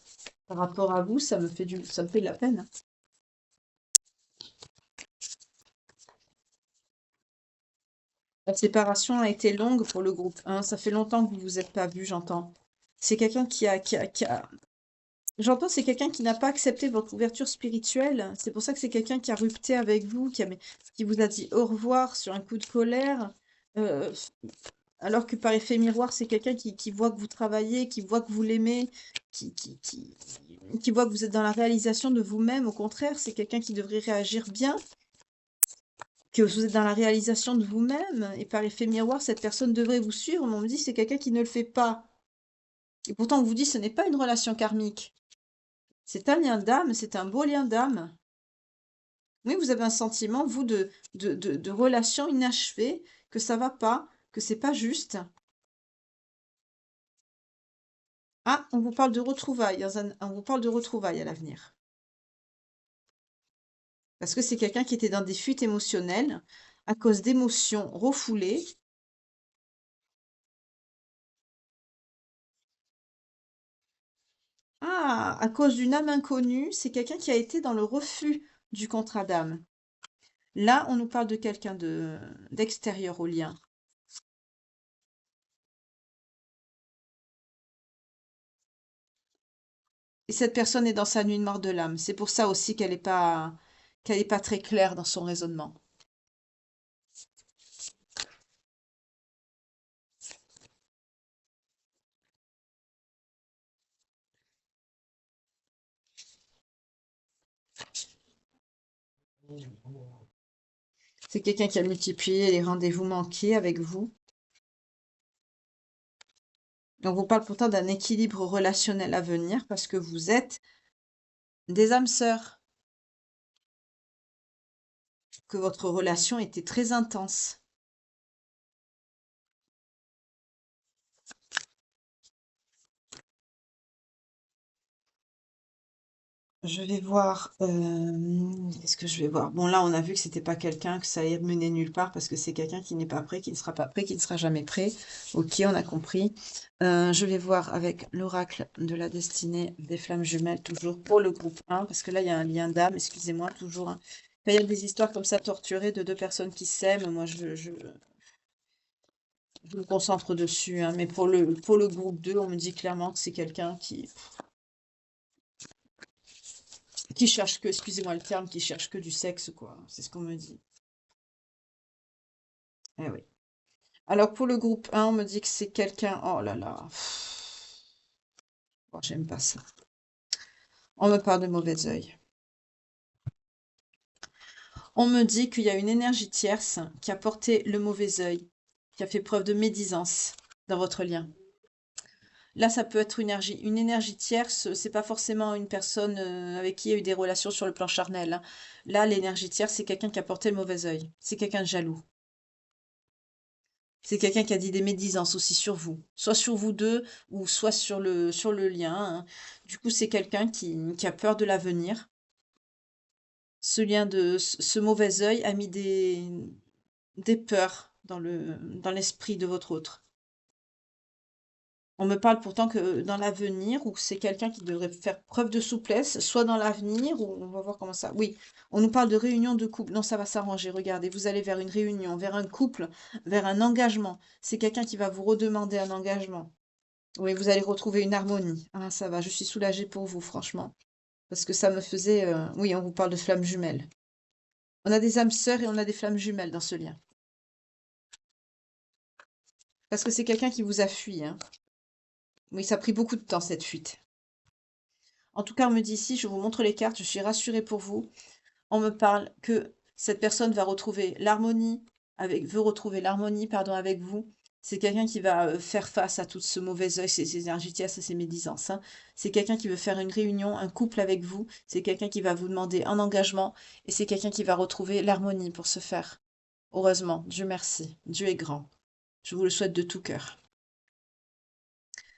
Par rapport à vous, ça me fait de la peine. La séparation a été longue pour le groupe 1. Ça fait longtemps que vous vous êtes pas vus, j'entends. C'est quelqu'un j'entends, c'est quelqu'un qui n'a pas accepté votre ouverture spirituelle. C'est pour ça que c'est quelqu'un qui a rupté avec vous, qui vous a dit au revoir sur un coup de colère. Euh, alors que par effet miroir, c'est quelqu'un qui voit que vous travaillez, qui voit que vous l'aimez, qui, qui, qui, qui voit que vous êtes dans la réalisation de vous-même. Au contraire, c'est quelqu'un qui devrait réagir bien, que vous êtes dans la réalisation de vous-même. Et par effet miroir, cette personne devrait vous suivre. Mais on me dit c'est quelqu'un qui ne le fait pas. Et pourtant, on vous dit ce n'est pas une relation karmique. C'est un lien d'âme, c'est un beau lien d'âme. Oui, vous avez un sentiment, vous, de relation inachevée, que ça va pas, que c'est pas juste. Ah, on vous parle de retrouvailles, on vous parle de retrouvailles à l'avenir. Parce que c'est quelqu'un qui était dans des fuites émotionnelles à cause d'émotions refoulées. Ah, à cause d'une âme inconnue, c'est quelqu'un qui a été dans le refus du contrat d'âme. Là, on nous parle de quelqu'un d'extérieur au lien. Et cette personne est dans sa nuit noire de l'âme. C'est pour ça aussi qu'elle est pas très claire dans son raisonnement. C'est quelqu'un qui a multiplié les rendez-vous manqués avec vous. On vous parle pourtant d'un équilibre relationnel à venir parce que vous êtes des âmes sœurs, que votre relation était très intense. Je vais voir. Qu'est-ce que je vais voir? Bon, là, on a vu que c'était pas quelqu'un, que ça allait mener nulle part parce que c'est quelqu'un qui n'est pas prêt, qui ne sera pas prêt, qui ne sera jamais prêt. Ok, on a compris. Je vais voir avec l'oracle de la destinée des flammes jumelles, toujours pour le groupe 1, parce que là, il y a un lien d'âme, excusez-moi, toujours. Quand il y a des histoires comme ça torturées de deux personnes qui s'aiment, moi, je me concentre dessus, hein. Mais pour le groupe 2, on me dit clairement que c'est quelqu'un qui cherche que, excusez-moi le terme, qui cherche que du sexe, quoi. C'est ce qu'on me dit. Eh oui. Alors pour le groupe 1, on me dit que c'est quelqu'un. Oh là là. Bon, j'aime pas ça. On me parle de mauvais œil. On me dit qu'il y a une énergie tierce qui a porté le mauvais œil, qui a fait preuve de médisance dans votre lien. Là, ça peut être une énergie tierce, c'est pas forcément une personne avec qui il y a eu des relations sur le plan charnel, hein. Là, l'énergie tierce, c'est quelqu'un qui a porté le mauvais œil. C'est quelqu'un de jaloux. C'est quelqu'un qui a dit des médisances aussi sur vous, soit sur vous deux ou soit sur le lien, hein. Du coup, c'est quelqu'un qui a peur de l'avenir. Ce lien ce mauvais œil a mis des peurs dans l'esprit de votre autre. On me parle pourtant que dans l'avenir, ou c'est quelqu'un qui devrait faire preuve de souplesse, soit dans l'avenir, ou on va voir comment ça. Oui, on nous parle de réunion de couple. Non, ça va s'arranger. Regardez, vous allez vers une réunion, vers un couple, vers un engagement. C'est quelqu'un qui va vous redemander un engagement. Oui, vous allez retrouver une harmonie. Ah, ça va, je suis soulagée pour vous, franchement. Parce que ça me faisait. Oui, on vous parle de flammes jumelles. On a des âmes sœurs et on a des flammes jumelles dans ce lien. Parce que c'est quelqu'un qui vous a fui, hein. Oui, ça a pris beaucoup de temps, cette fuite. En tout cas, on me dit ici, je vous montre les cartes, je suis rassurée pour vous. On me parle que cette personne va retrouver l'harmonie, veut retrouver l'harmonie, pardon, avec vous. C'est quelqu'un qui va faire face à tout ce mauvais œil, ces énergies tierces et ces médisances, hein. C'est quelqu'un qui veut faire une réunion, un couple avec vous. C'est quelqu'un qui va vous demander un engagement. Et c'est quelqu'un qui va retrouver l'harmonie pour ce faire. Heureusement, Dieu merci. Dieu est grand. Je vous le souhaite de tout cœur.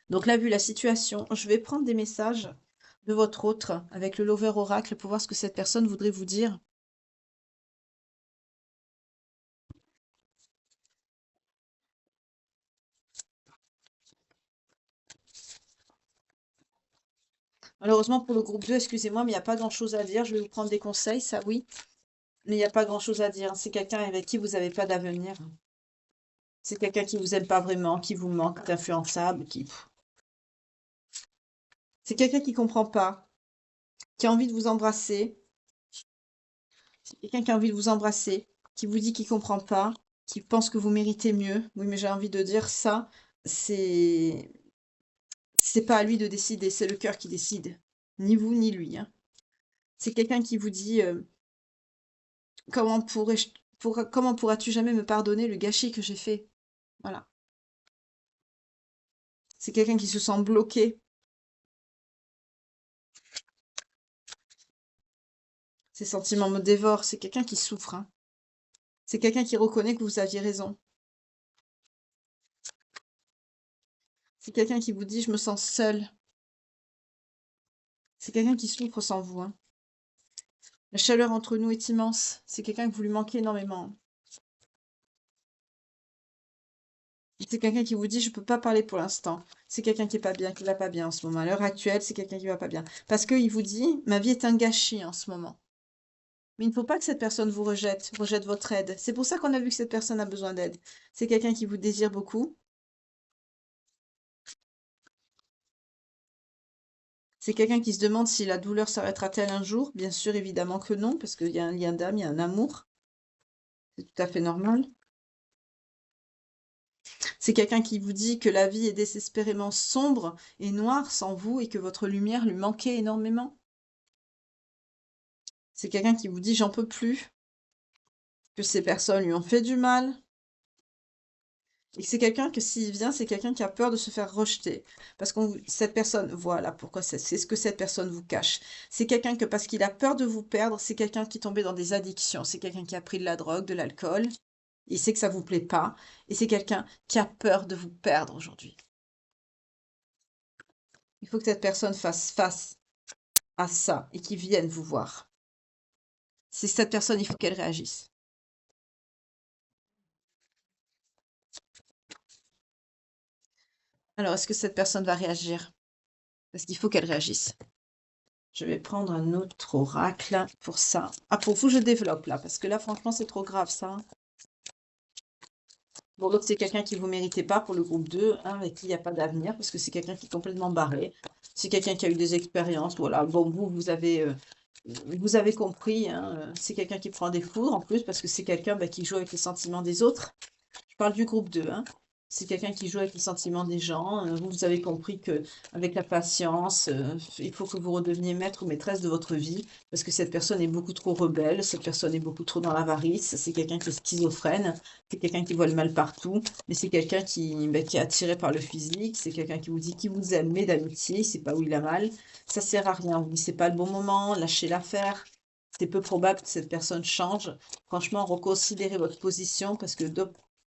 Donc là, vu la situation, je vais prendre des messages de votre autre avec le Lover Oracle pour voir ce que cette personne voudrait vous dire. Malheureusement pour le groupe 2, excusez-moi, mais il n'y a pas grand-chose à dire. Je vais vous prendre des conseils, ça oui, mais il n'y a pas grand-chose à dire. C'est quelqu'un avec qui vous n'avez pas d'avenir. C'est quelqu'un qui vous aime pas vraiment, qui vous manque, qui est influençable, qui... C'est quelqu'un qui comprend pas, qui a envie de vous embrasser. C'est quelqu'un qui a envie de vous embrasser, qui vous dit qu'il comprend pas, qui pense que vous méritez mieux. Oui, mais j'ai envie de dire ça, c'est c'est pas à lui de décider, c'est le cœur qui décide. Ni vous, ni lui, hein. C'est quelqu'un qui vous dit comment comment pourras-tu jamais me pardonner le gâchis que j'ai fait? Voilà. C'est quelqu'un qui se sent bloqué. Ses sentiments me dévorent. C'est quelqu'un qui souffre, hein. C'est quelqu'un qui reconnaît que vous aviez raison. C'est quelqu'un qui vous dit je me sens seul. C'est quelqu'un qui souffre sans vous, hein. La chaleur entre nous est immense. C'est quelqu'un que vous lui manquez énormément. C'est quelqu'un qui vous dit je peux pas parler pour l'instant. C'est quelqu'un qui est pas bien, qui va pas bien en ce moment. À l'heure actuelle, c'est quelqu'un qui va pas bien. Parce qu'il vous dit ma vie est un gâchis en ce moment. Mais il ne faut pas que cette personne vous rejette votre aide. C'est pour ça qu'on a vu que cette personne a besoin d'aide. C'est quelqu'un qui vous désire beaucoup. C'est quelqu'un qui se demande si la douleur s'arrêtera-t-elle un jour. Bien sûr, évidemment que non, parce qu'il y a un lien d'âme, il y a un amour. C'est tout à fait normal. C'est quelqu'un qui vous dit que la vie est désespérément sombre et noire sans vous et que votre lumière lui manquait énormément. C'est quelqu'un qui vous dit j'en peux plus, que ces personnes lui ont fait du mal. Et c'est quelqu'un que s'il vient, c'est quelqu'un qui a peur de se faire rejeter. Parce que cette personne, voilà pourquoi c'est ce que cette personne vous cache. C'est quelqu'un que parce qu'il a peur de vous perdre, c'est quelqu'un qui est tombé dans des addictions. C'est quelqu'un qui a pris de la drogue, de l'alcool. Il sait que ça vous plaît pas. Et c'est quelqu'un qui a peur de vous perdre aujourd'hui. Il faut que cette personne fasse face à ça et qu'il vienne vous voir. C'est cette personne, il faut qu'elle réagisse. Alors, est-ce que cette personne va réagir? Parce qu'il faut qu'elle réagisse. Je vais prendre un autre oracle pour ça. Ah, pour vous, je développe là, parce que là, franchement, c'est trop grave, ça, hein. Pour l'autre, c'est quelqu'un qui vous méritez pas, pour le groupe 2, hein, avec qui il n'y a pas d'avenir, parce que c'est quelqu'un qui est complètement barré. C'est quelqu'un qui a eu des expériences, voilà. Bon, vous avez compris, hein, c'est quelqu'un qui prend des foudres, en plus, parce que c'est quelqu'un qui joue avec les sentiments des autres. Je parle du groupe 2, hein. C'est quelqu'un qui joue avec les sentiments des gens. Vous avez compris que avec la patience, il faut que vous redeveniez maître ou maîtresse de votre vie, parce que cette personne est beaucoup trop rebelle, cette personne est beaucoup trop dans l'avarice, c'est quelqu'un qui est schizophrène, c'est quelqu'un qui voit le mal partout, mais c'est quelqu'un qui est attiré par le physique, c'est quelqu'un qui vous dit qu'il vous aime, mais d'amitié, il sait pas où il a mal. Ça sert à rien, vous c'est pas le bon moment, lâchez l'affaire. C'est peu probable que cette personne change. Franchement, reconsidérez votre position parce que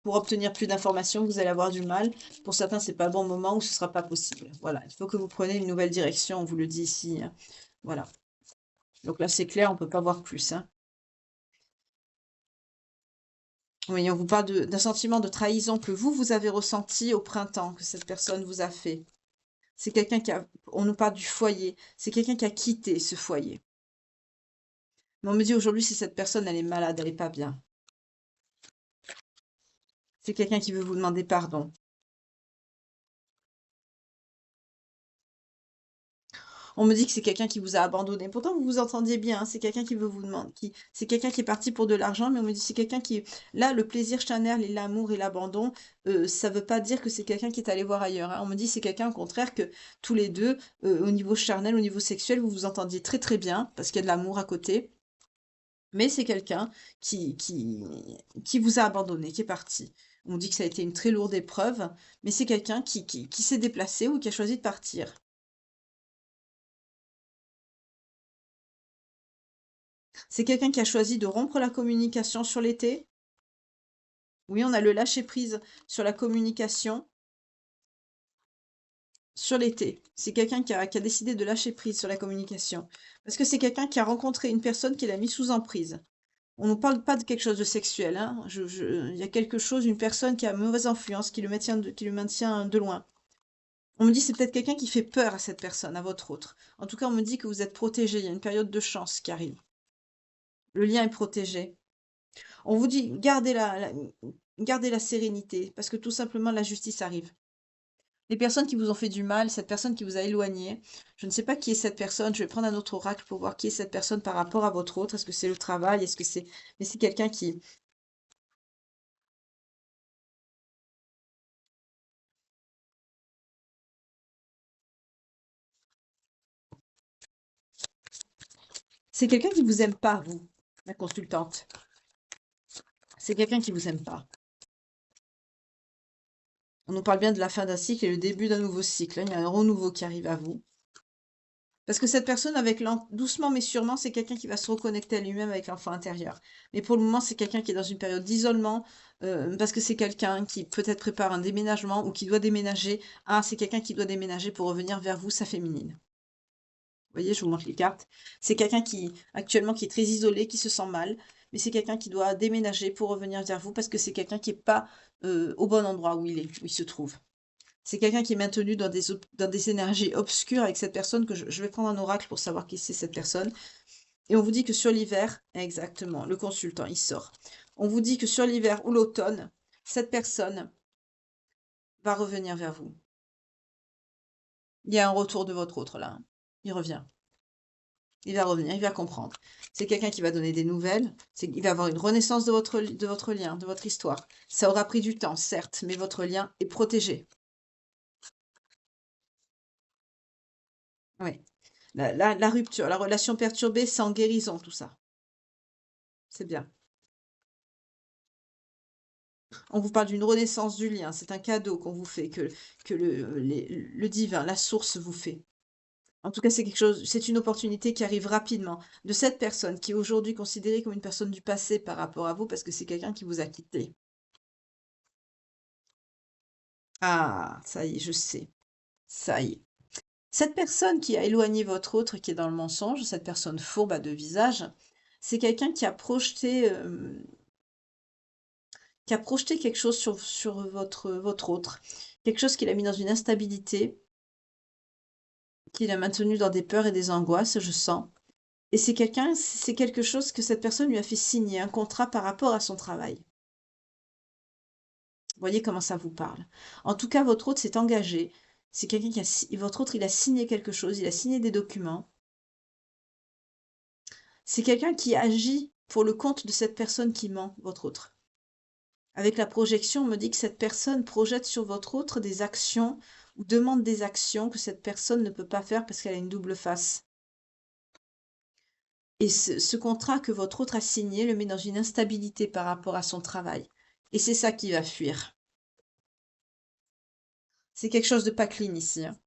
pour obtenir plus d'informations, vous allez avoir du mal. Pour certains, c'est pas le bon moment ou ce sera pas possible. Voilà, il faut que vous preniez une nouvelle direction, on vous le dit ici, hein. Voilà. Donc là, c'est clair, on peut pas voir plus, hein. Oui, on vous parle d'un sentiment de trahison que vous avez ressenti au printemps, que cette personne vous a fait. C'est quelqu'un on nous parle du foyer, c'est quelqu'un qui a quitté ce foyer. Mais on me dit aujourd'hui, si cette personne, elle est malade, elle est pas bien. C'est quelqu'un qui veut vous demander pardon. On me dit que c'est quelqu'un qui vous a abandonné. Pourtant, vous vous entendiez bien, hein. C'est quelqu'un qui veut vous demander, c'est quelqu'un qui est parti pour de l'argent, mais on me dit c'est quelqu'un qui, là, le plaisir charnel et l'amour et l'abandon, ça veut pas dire que c'est quelqu'un qui est allé voir ailleurs, hein. On me dit c'est quelqu'un au contraire que tous les deux, au niveau charnel, au niveau sexuel, vous vous entendiez très très bien parce qu'il y a de l'amour à côté. Mais c'est quelqu'un qui vous a abandonné, qui est parti. On dit que ça a été une très lourde épreuve, mais c'est quelqu'un qui s'est déplacé ou qui a choisi de partir. C'est quelqu'un qui a choisi de rompre la communication sur l'été. Oui, on a le lâcher-prise sur la communication sur l'été. C'est quelqu'un qui a décidé de lâcher prise sur la communication. Parce que c'est quelqu'un qui a rencontré une personne qui l'a mis sous emprise. On ne parle pas de quelque chose de sexuel, hein. Il y a quelque chose, une personne qui a mauvaise influence, qui le maintient de loin. On me dit c'est peut-être quelqu'un qui fait peur à cette personne, à votre autre. En tout cas, on me dit que vous êtes protégé. Il y a une période de chance qui arrive. Le lien est protégé. On vous dit gardez la sérénité, parce que tout simplement la justice arrive. Les personnes qui vous ont fait du mal, cette personne qui vous a éloigné, je ne sais pas qui est cette personne, je vais prendre un autre oracle pour voir qui est cette personne par rapport à votre autre. Est-ce que c'est le travail? Est-ce que c'est... Mais c'est quelqu'un qui... C'est quelqu'un qui vous aime pas, vous, la consultante. C'est quelqu'un qui vous aime pas. On nous parle bien de la fin d'un cycle et le début d'un nouveau cycle, hein. Il y a un renouveau qui arrive à vous. Parce que cette personne, doucement mais sûrement, c'est quelqu'un qui va se reconnecter à lui-même avec l'enfant intérieur. Mais pour le moment, c'est quelqu'un qui est dans une période d'isolement, parce que c'est quelqu'un qui peut-être prépare un déménagement ou qui doit déménager. Ah, c'est quelqu'un qui doit déménager pour revenir vers vous, sa féminine. Vous voyez, je vous montre les cartes. C'est quelqu'un actuellement, qui est très isolé, qui se sent mal, mais c'est quelqu'un qui doit déménager pour revenir vers vous parce que c'est quelqu'un qui n'est pas au bon endroit où il se trouve. C'est quelqu'un qui est maintenu dans des énergies obscures avec cette personne que je vais prendre un oracle pour savoir qui c'est cette personne. Et on vous dit que sur l'hiver, exactement, le consultant, il sort. On vous dit que sur l'hiver ou l'automne, cette personne va revenir vers vous. Il y a un retour de votre autre là, hein. Il revient. Il va revenir, il va comprendre. C'est quelqu'un qui va donner des nouvelles. Il va avoir une renaissance de votre lien, de votre histoire. Ça aura pris du temps, certes, mais votre lien est protégé. Oui. La rupture, la relation perturbée, c'est en guérison, tout ça. C'est bien. On vous parle d'une renaissance du lien. C'est un cadeau qu'on vous fait, que le divin, la source vous fait. En tout cas, c'est quelque chose, c'est une opportunité qui arrive rapidement de cette personne qui est aujourd'hui considérée comme une personne du passé par rapport à vous parce que c'est quelqu'un qui vous a quitté. Ah, ça y est, je sais. Ça y est. Cette personne qui a éloigné votre autre, qui est dans le mensonge, cette personne fourbe à deux visages, c'est quelqu'un qui a projeté quelque chose sur votre autre. Quelque chose qu'il a mis dans une instabilité, qu'il a maintenu dans des peurs et des angoisses, je sens. Et c'est quelque chose que cette personne lui a fait signer, un contrat par rapport à son travail. Vous voyez comment ça vous parle. En tout cas, votre autre s'est engagé. C'est quelqu'un votre autre, il a signé quelque chose, il a signé des documents. C'est quelqu'un qui agit pour le compte de cette personne qui ment, votre autre. Avec la projection, on me dit que cette personne projette sur votre autre des actions ou demande des actions que cette personne ne peut pas faire parce qu'elle a une double face. Et ce contrat que votre autre a signé le met dans une instabilité par rapport à son travail. Et c'est ça qui va fuir. C'est quelque chose de pas clean ici, hein.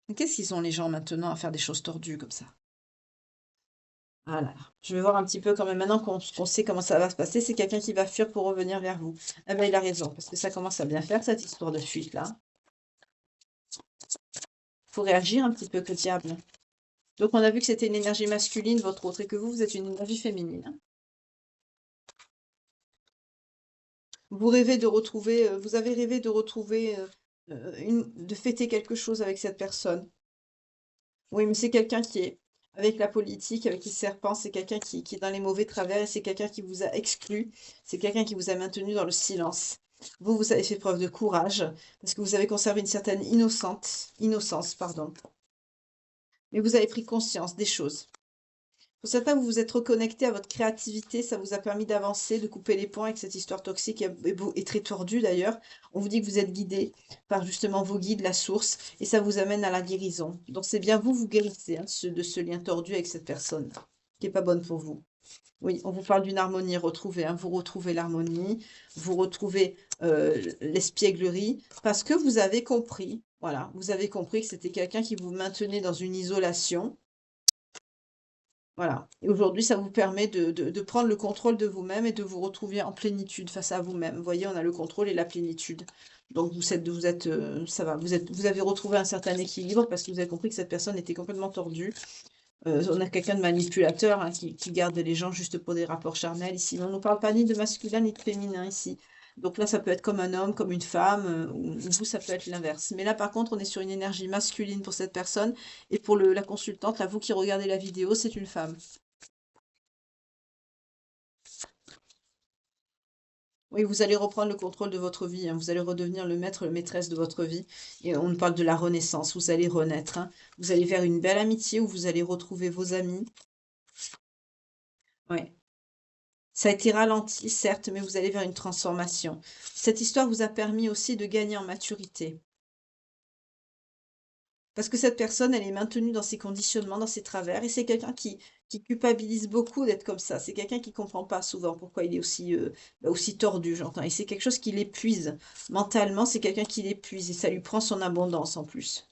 Mais qu'est-ce qu'ils ont les gens maintenant à faire des choses tordues comme ça? Voilà. Je vais voir un petit peu quand même, maintenant qu'on sait comment ça va se passer, c'est quelqu'un qui va fuir pour revenir vers vous. Eh ben, il a raison, parce que ça commence à bien faire, cette histoire de fuite-là. Faut réagir un petit peu, que diable. Donc, on a vu que c'était une énergie masculine, votre autre, et que vous êtes une énergie féminine, hein. Vous rêvez de retrouver, vous avez rêvé de retrouver, de fêter quelque chose avec cette personne. Oui, mais c'est quelqu'un qui est avec la politique, avec les serpents, c'est quelqu'un qui est dans les mauvais travers et c'est quelqu'un qui vous a exclu, c'est quelqu'un qui vous a maintenu dans le silence. Vous, vous avez fait preuve de courage parce que vous avez conservé une certaine innocence, pardon. Mais vous avez pris conscience des choses. Pour certains, vous vous êtes reconnecté à votre créativité, ça vous a permis d'avancer, de couper les ponts avec cette histoire toxique et très tordue d'ailleurs. On vous dit que vous êtes guidé par justement vos guides, la source, et ça vous amène à la guérison. Donc c'est bien vous, vous guérissez, hein, de ce lien tordu avec cette personne qui n'est pas bonne pour vous. Oui, on vous parle d'une harmonie retrouvée, hein. Vous retrouvez l'harmonie, vous retrouvez l'espièglerie, parce que vous avez compris, voilà, vous avez compris que c'était quelqu'un qui vous maintenait dans une isolation. Voilà. Et aujourd'hui, ça vous permet de prendre le contrôle de vous-même et de vous retrouver en plénitude face à vous-même. Vous voyez, on a le contrôle et la plénitude. Donc ça va, vous avez retrouvé un certain équilibre parce que vous avez compris que cette personne était complètement tordue. On a quelqu'un de manipulateur, hein, qui garde les gens juste pour des rapports charnels ici. Mais on ne parle pas ni de masculin ni de féminin ici. Donc là, ça peut être comme un homme, comme une femme, ou vous, ça peut être l'inverse. Mais là, par contre, on est sur une énergie masculine pour cette personne. Et pour la consultante, là, vous qui regardez la vidéo, c'est une femme. Oui, vous allez reprendre le contrôle de votre vie, hein. Vous allez redevenir le maître, le maîtresse de votre vie. Et on parle de la renaissance. Vous allez renaître, hein. Vous allez vers une belle amitié où vous allez retrouver vos amis. Ouais. Ça a été ralenti, certes, mais vous allez vers une transformation. Cette histoire vous a permis aussi de gagner en maturité. Parce que cette personne, elle est maintenue dans ses conditionnements, dans ses travers, et c'est quelqu'un qui culpabilise beaucoup d'être comme ça. C'est quelqu'un qui comprend pas souvent pourquoi il est aussi tordu, j'entends. Et c'est quelque chose qui l'épuise. Mentalement, c'est quelqu'un qui l'épuise, et ça lui prend son abondance en plus.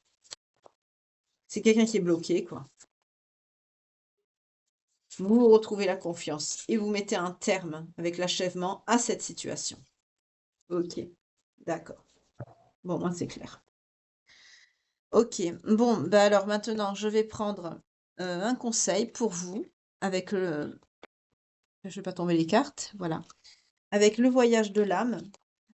C'est quelqu'un qui est bloqué, quoi. Vous retrouvez la confiance, et vous mettez un terme avec l'achèvement à cette situation. Ok, d'accord. Bon, moi, c'est clair. Ok, bon, bah alors maintenant, je vais prendre un conseil pour vous avec le... Je vais pas tomber les cartes, voilà. Avec le voyage de l'âme.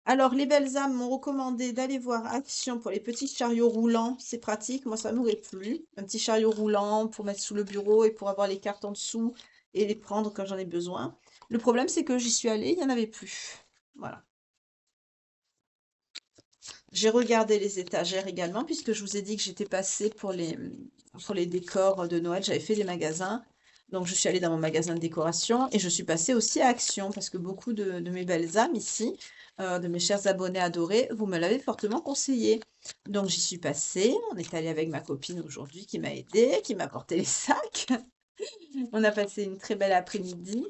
Alors, les belles âmes m'ont recommandé d'aller voir Action pour les petits chariots roulants. C'est pratique, moi ça m'aurait plu. Un petit chariot roulant pour mettre sous le bureau et pour avoir les cartes en dessous et les prendre quand j'en ai besoin. Le problème, c'est que j'y suis allée, il n'y en avait plus. Voilà. J'ai regardé les étagères également, puisque je vous ai dit que j'étais passée pour les décors de Noël. J'avais fait des magasins. Donc, je suis allée dans mon magasin de décoration et je suis passée aussi à Action, parce que beaucoup de mes belles âmes ici, de mes chers abonnés adorés, vous me l'avez fortement conseillé. Donc, j'y suis passée. On est allé avec ma copine aujourd'hui qui m'a aidée, qui m'a porté les sacs. On a passé une très belle après-midi.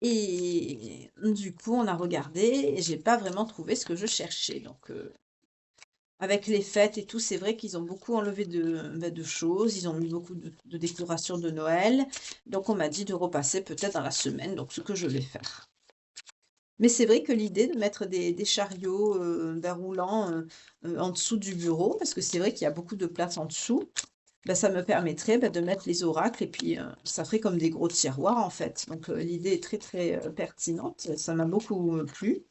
Et du coup, on a regardé et j'ai pas vraiment trouvé ce que je cherchais. Donc, avec les fêtes et tout, c'est vrai qu'ils ont beaucoup enlevé de choses. Ils ont mis beaucoup de décorations de Noël. Donc, on m'a dit de repasser peut-être dans la semaine. Donc, ce que je vais faire. Mais c'est vrai que l'idée de mettre des chariots roulants en dessous du bureau, parce que c'est vrai qu'il y a beaucoup de place en dessous, bah, ça me permettrait de mettre les oracles et puis ça ferait comme des gros tiroirs en fait. Donc l'idée est très très pertinente. Ça m'a beaucoup plu.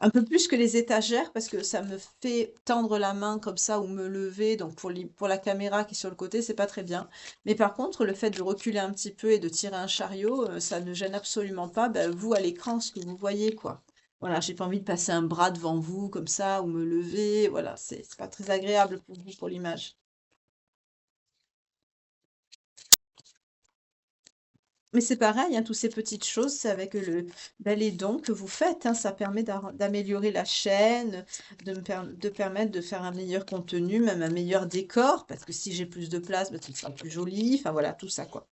Un peu plus que les étagères parce que ça me fait tendre la main comme ça ou me lever. Donc pour la caméra qui est sur le côté, c'est pas très bien. Mais par contre, le fait de reculer un petit peu et de tirer un chariot, ça ne gêne absolument pas vous à l'écran ce que vous voyez quoi. Voilà, j'ai pas envie de passer un bras devant vous comme ça ou me lever. Voilà, c'est pas très agréable pour vous pour l'image. Mais c'est pareil, hein, toutes ces petites choses, c'est avec les dons que vous faites, hein, ça permet d'améliorer la chaîne, de permettre de faire un meilleur contenu, même un meilleur décor, parce que si j'ai plus de place, ce sera plus joli, enfin voilà, tout ça quoi.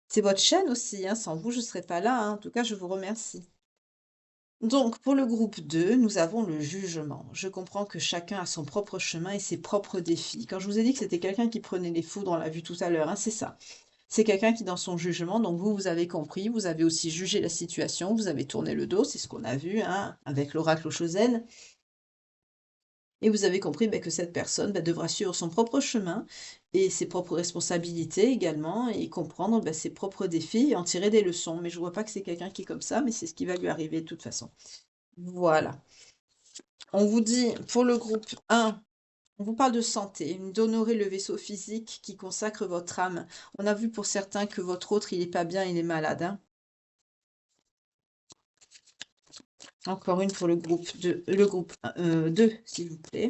C'est votre chaîne aussi, hein, sans vous, je ne serais pas là, hein. En tout cas, je vous remercie. Donc, pour le groupe 2, nous avons le jugement. Je comprends que chacun a son propre chemin et ses propres défis. Quand je vous ai dit que c'était quelqu'un qui prenait les foudres, on l'a vu tout à l'heure, hein, c'est ça. C'est quelqu'un qui, dans son jugement, donc vous, vous avez compris, vous avez aussi jugé la situation, vous avez tourné le dos, c'est ce qu'on a vu, hein, avec l'oracle Oshozen, et vous avez compris que cette personne devra suivre son propre chemin et ses propres responsabilités également, et comprendre ses propres défis et en tirer des leçons. Mais je vois pas que c'est quelqu'un qui est comme ça, mais c'est ce qui va lui arriver de toute façon. Voilà. On vous dit, pour le groupe 1, on vous parle de santé, d'honorer le vaisseau physique qui consacre votre âme. On a vu pour certains que votre autre, il est pas bien, il est malade, hein. Encore une pour le groupe 2, s'il vous plaît.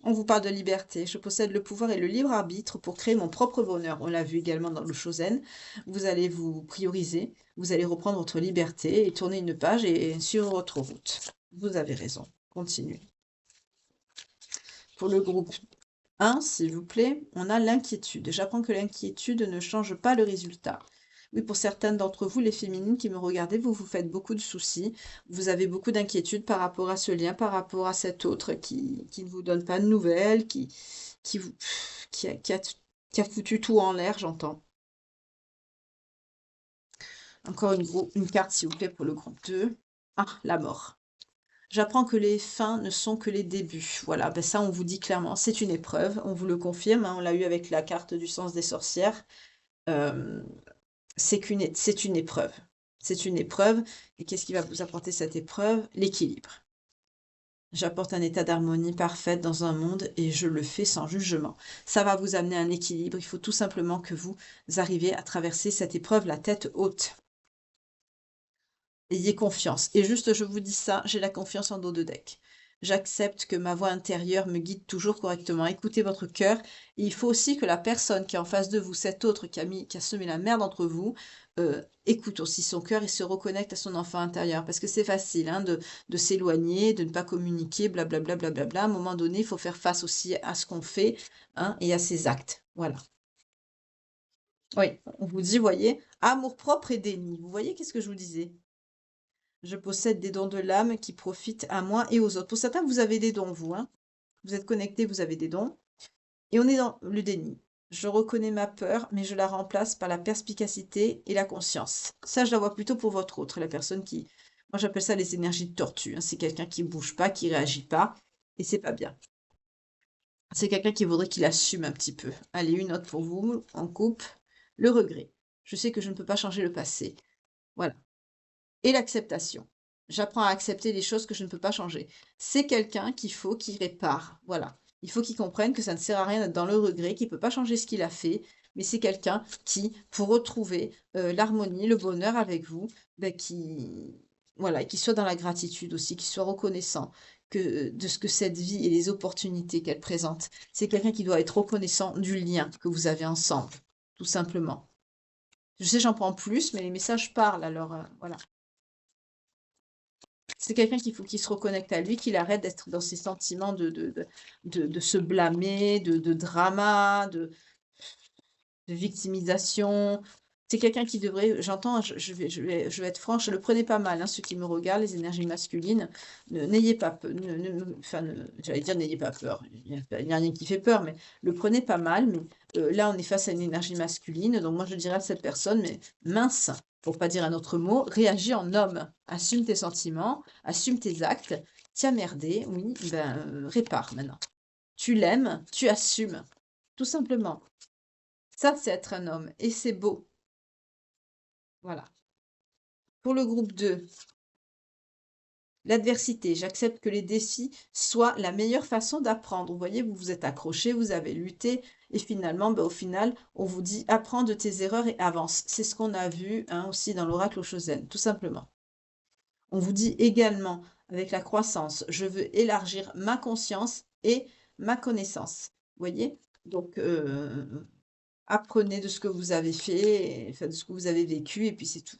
On vous parle de liberté. Je possède le pouvoir et le libre arbitre pour créer mon propre bonheur. On l'a vu également dans le Shosen. Vous allez vous prioriser, vous allez reprendre votre liberté et tourner une page et suivre votre route. Vous avez raison. Continuez. Pour le groupe 1, s'il vous plaît, on a l'inquiétude. J'apprends que l'inquiétude ne change pas le résultat. Oui, pour certaines d'entre vous, les féminines qui me regardez, vous vous faites beaucoup de soucis. Vous avez beaucoup d'inquiétudes par rapport à ce lien, par rapport à cet autre qui ne vous donne pas de nouvelles, qui, vous, qui a foutu tout en l'air, j'entends. Encore une carte, s'il vous plaît, pour le groupe 2. Ah, la mort. J'apprends que les fins ne sont que les débuts. Voilà, ça on vous dit clairement, c'est une épreuve, on vous le confirme, hein, on l'a eu avec la carte du sens des sorcières. Euh, c'est une épreuve. C'est une épreuve. Et qu'est-ce qui va vous apporter cette épreuve? L'équilibre. J'apporte un état d'harmonie parfaite dans un monde et je le fais sans jugement. Ça va vous amener un équilibre. Il faut tout simplement que vous arriviez à traverser cette épreuve la tête haute. Ayez confiance. Et juste, je vous dis ça, j'ai la confiance en dos de deck. J'accepte que ma voix intérieure me guide toujours correctement. Écoutez votre cœur. Et il faut aussi que la personne qui est en face de vous, cet autre qui a semé la merde entre vous, écoute aussi son cœur et se reconnecte à son enfant intérieur. Parce que c'est facile hein, de s'éloigner, de ne pas communiquer, blablabla. Bla, bla, bla, bla. À un moment donné, il faut faire face aussi à ce qu'on fait hein, et à ses actes. Voilà. Oui, on vous dit, voyez, amour propre et déni. Vous voyez qu'est-ce que je vous disais? Je possède des dons de l'âme qui profitent à moi et aux autres. Pour certains, vous avez des dons, vous, hein. Vous êtes connectés, vous avez des dons. Et on est dans le déni. Je reconnais ma peur, mais je la remplace par la perspicacité et la conscience. Ça, je la vois plutôt pour votre autre, la personne qui... Moi, j'appelle ça les énergies de tortue. Hein. C'est quelqu'un qui bouge pas, qui réagit pas, et c'est pas bien. C'est quelqu'un qui voudrait qu'il assume un petit peu. Allez, une autre pour vous, en coupe. Le regret. Je sais que je ne peux pas changer le passé. Voilà. Et l'acceptation. J'apprends à accepter les choses que je ne peux pas changer. C'est quelqu'un qu'il faut qu'il répare. Voilà. Il faut qu'il comprenne que ça ne sert à rien d'être dans le regret, qu'il ne peut pas changer ce qu'il a fait, mais c'est quelqu'un qui, pour retrouver l'harmonie, le bonheur avec vous, voilà, qui soit dans la gratitude aussi, qui soit reconnaissant de ce que cette vie et les opportunités qu'elle présente. C'est quelqu'un qui doit être reconnaissant du lien que vous avez ensemble, tout simplement. Je sais, j'en prends plus, mais les messages parlent, alors voilà. C'est quelqu'un qu'il faut qu'il se reconnecte à lui, qu'il arrête d'être dans ses sentiments de se blâmer, de drama, de victimisation. C'est quelqu'un qui devrait, j'entends, je vais être franche, le prenez pas mal, hein, ceux qui me regardent, les énergies masculines, n'ayez pas peur, j'allais dire n'ayez pas peur, il n'y a rien qui fait peur, mais le prenez pas mal, mais là on est face à une énergie masculine, donc moi je dirais à cette personne, mais mince, pour pas dire un autre mot, réagis en homme, assume tes sentiments, assume tes actes, t'as merdé, oui, répare maintenant. Tu l'aimes, tu assumes, tout simplement. Ça, c'est être un homme. Et c'est beau. Voilà. Pour le groupe 2, l'adversité. J'accepte que les défis soient la meilleure façon d'apprendre. Vous voyez, vous vous êtes accroché, vous avez lutté. Et finalement, au final, on vous dit apprends de tes erreurs et avance. C'est ce qu'on a vu hein, aussi dans l'oracle Oshozen, tout simplement. On vous dit également, avec la croissance, je veux élargir ma conscience et ma connaissance. Vous voyez? Donc, apprenez de ce que vous avez fait, enfin, de ce que vous avez vécu, et puis c'est tout.